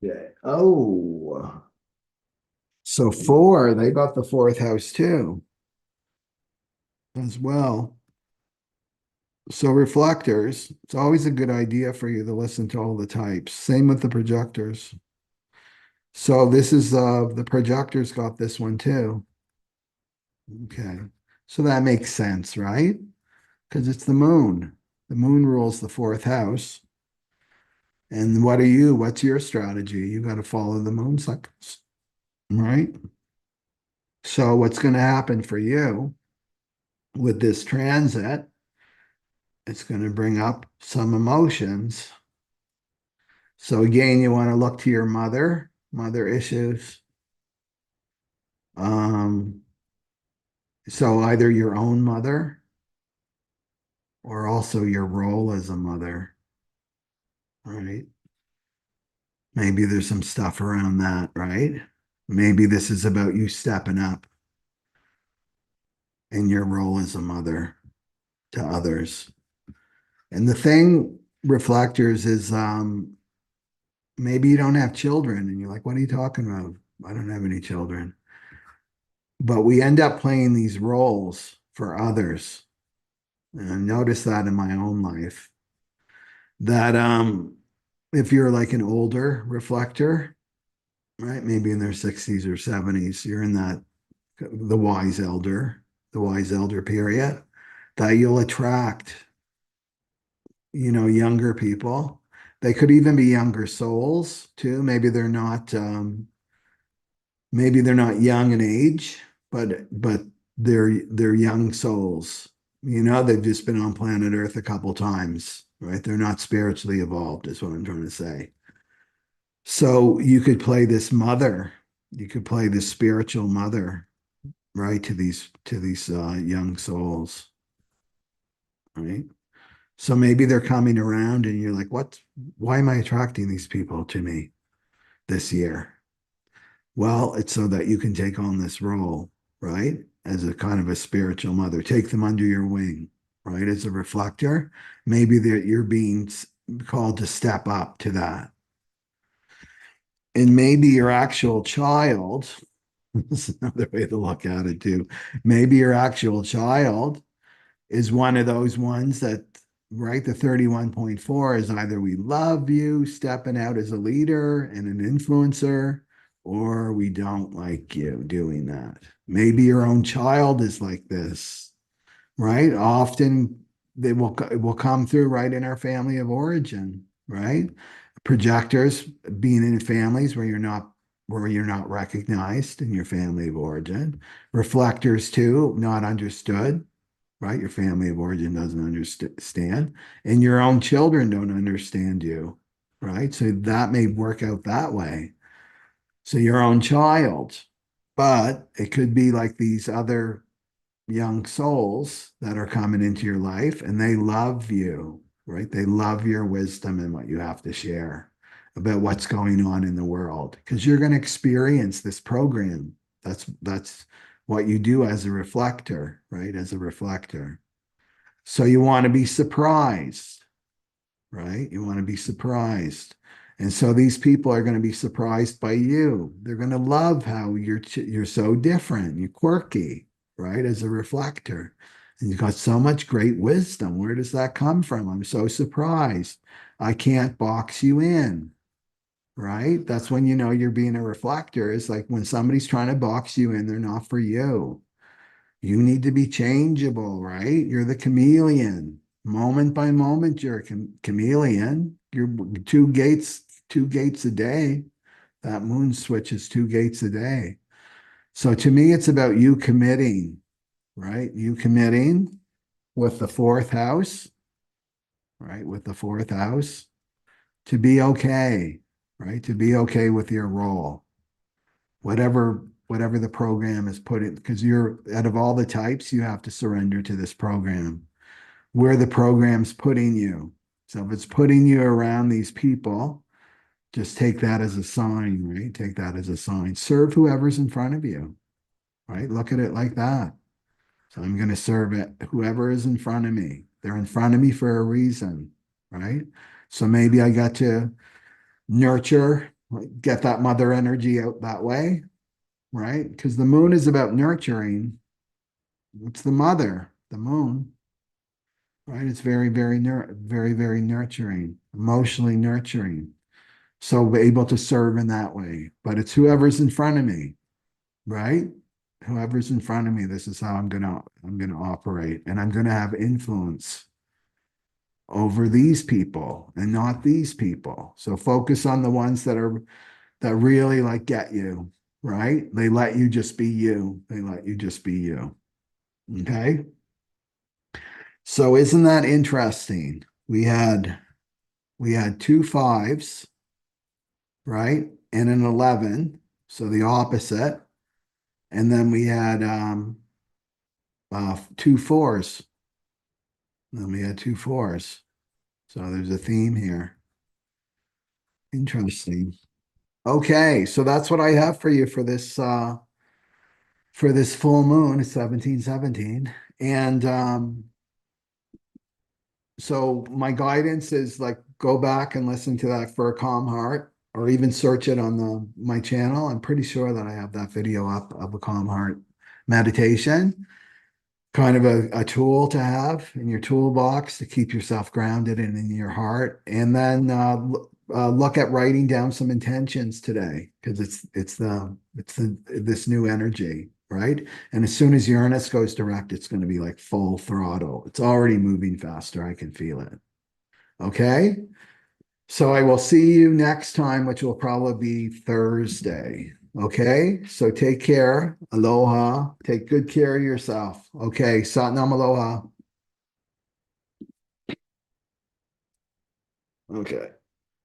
[SPEAKER 1] Yeah. Oh, so four, they got the fourth house too, as well. So reflectors, it's always a good idea for you to listen to all the types. Same with the projectors. So this is the projectors got this one too. Okay. So that makes sense, right? Because it's the moon. The moon rules the fourth house. And what are you? What's your strategy? You got to follow the moon cycles, right? So what's going to happen for you with this transit? It's going to bring up some emotions. So again, you want to look to your mother issues. Um, so either your own mother or also your role as a mother, right? Maybe there's some stuff around that, right? Maybe this is about you stepping up in your role as a mother to others. And the thing, reflectors, is maybe you don't have children and you're like, what are you talking about? I don't have any children. but we end up playing these roles for others. And I noticed that in my own life that if you're like an older reflector, right, maybe in their 60s or 70s, you're in that the wise elder, the wise elder period, that you'll attract, younger people. They could even be younger souls too. Maybe they're not young in age, but they're young souls. They've just been on planet Earth a couple times, right? They're not spiritually evolved, is what I'm trying to say. So you could play this mother, you could play this spiritual mother, right, to these young souls, right? So maybe they're coming around and you're like, what? Why am I attracting these people to me this year? Well, it's so that you can take on this role, right? As a kind of a spiritual mother, take them under your wing, right? As a reflector, maybe that you're being called to step up to that. And maybe your actual child, this is another way to look at it too. Maybe your actual child is one of those ones that, right, the 31.4 is either we love you stepping out as a leader and an influencer, or we don't like you doing that. Maybe your own child is like this, right? Often it will come through right in our family of origin, right? Projectors being in families where you're not recognized in your family of origin. Reflectors too, not understood, right? Your family of origin doesn't understand, and your own children don't understand you, right? So that may work out that way. So your own child, but it could be like these other young souls that are coming into your life and they love you, right? They love your wisdom and what you have to share about what's going on in the world because you're going to experience this program. That's what you do as a reflector, right? As a reflector. So you want to be surprised, right? You want to be surprised. And so these people are going to be surprised by you. They're going to love how you're so different, you're quirky, right? As a reflector. And you've got so much great wisdom. Where does that come from? I'm so surprised. I can't box you in, right? That's when you know you're being a reflector. It's like when somebody's trying to box you in, they're not for you. You need to be changeable, right? You're the chameleon. Moment by moment, you're a chameleon. You're two gates a day. That moon switches two gates a day. So to me, it's about you committing, right? You committing with the fourth house, right? With the fourth house to be okay, right? To be okay with your role, whatever the program is put in, because you're out of all the types, you have to surrender to this program where the program's putting you. So if it's putting you around these people, just take that as a sign, right? Take that as a sign. Serve whoever's in front of you, right? Look at it like that. So I'm going to serve it, whoever is in front of me. They're in front of me for a reason, right? So maybe I got to nurture, like, get that mother energy out that way, right? Because the moon is about nurturing. It's the mother, the moon, right? It's very nurturing, emotionally nurturing. So we're able to serve in that way. But it's whoever's in front of me, right? Whoever's in front of me, this is how I'm gonna operate. And I'm gonna have influence over these people and not these people. So focus on the ones that really like get you, right? They let you just be you. They let you just be you. Okay. So isn't that interesting? We had two fives, right? And an 11. So the opposite. And then we had two fours. Then we had two fours. So there's a theme here. Interesting. Okay, so that's what I have for you for this full moon. It's 1717. And so my guidance is like go back and listen to that for a calm heart, or even search it on my channel. I'm pretty sure that I have that video up of a calm heart. meditation, kind of a tool to have in your toolbox to keep yourself grounded and in your heart. And then look at writing down some intentions today because it's this new energy, right? And as soon as Uranus goes direct, it's going to be like full throttle. It's already moving faster. I can feel it. Okay. So I will see you next time, which will probably be Thursday. Okay. So take care. Aloha. Take good care of yourself. Okay. Satnam aloha. Okay.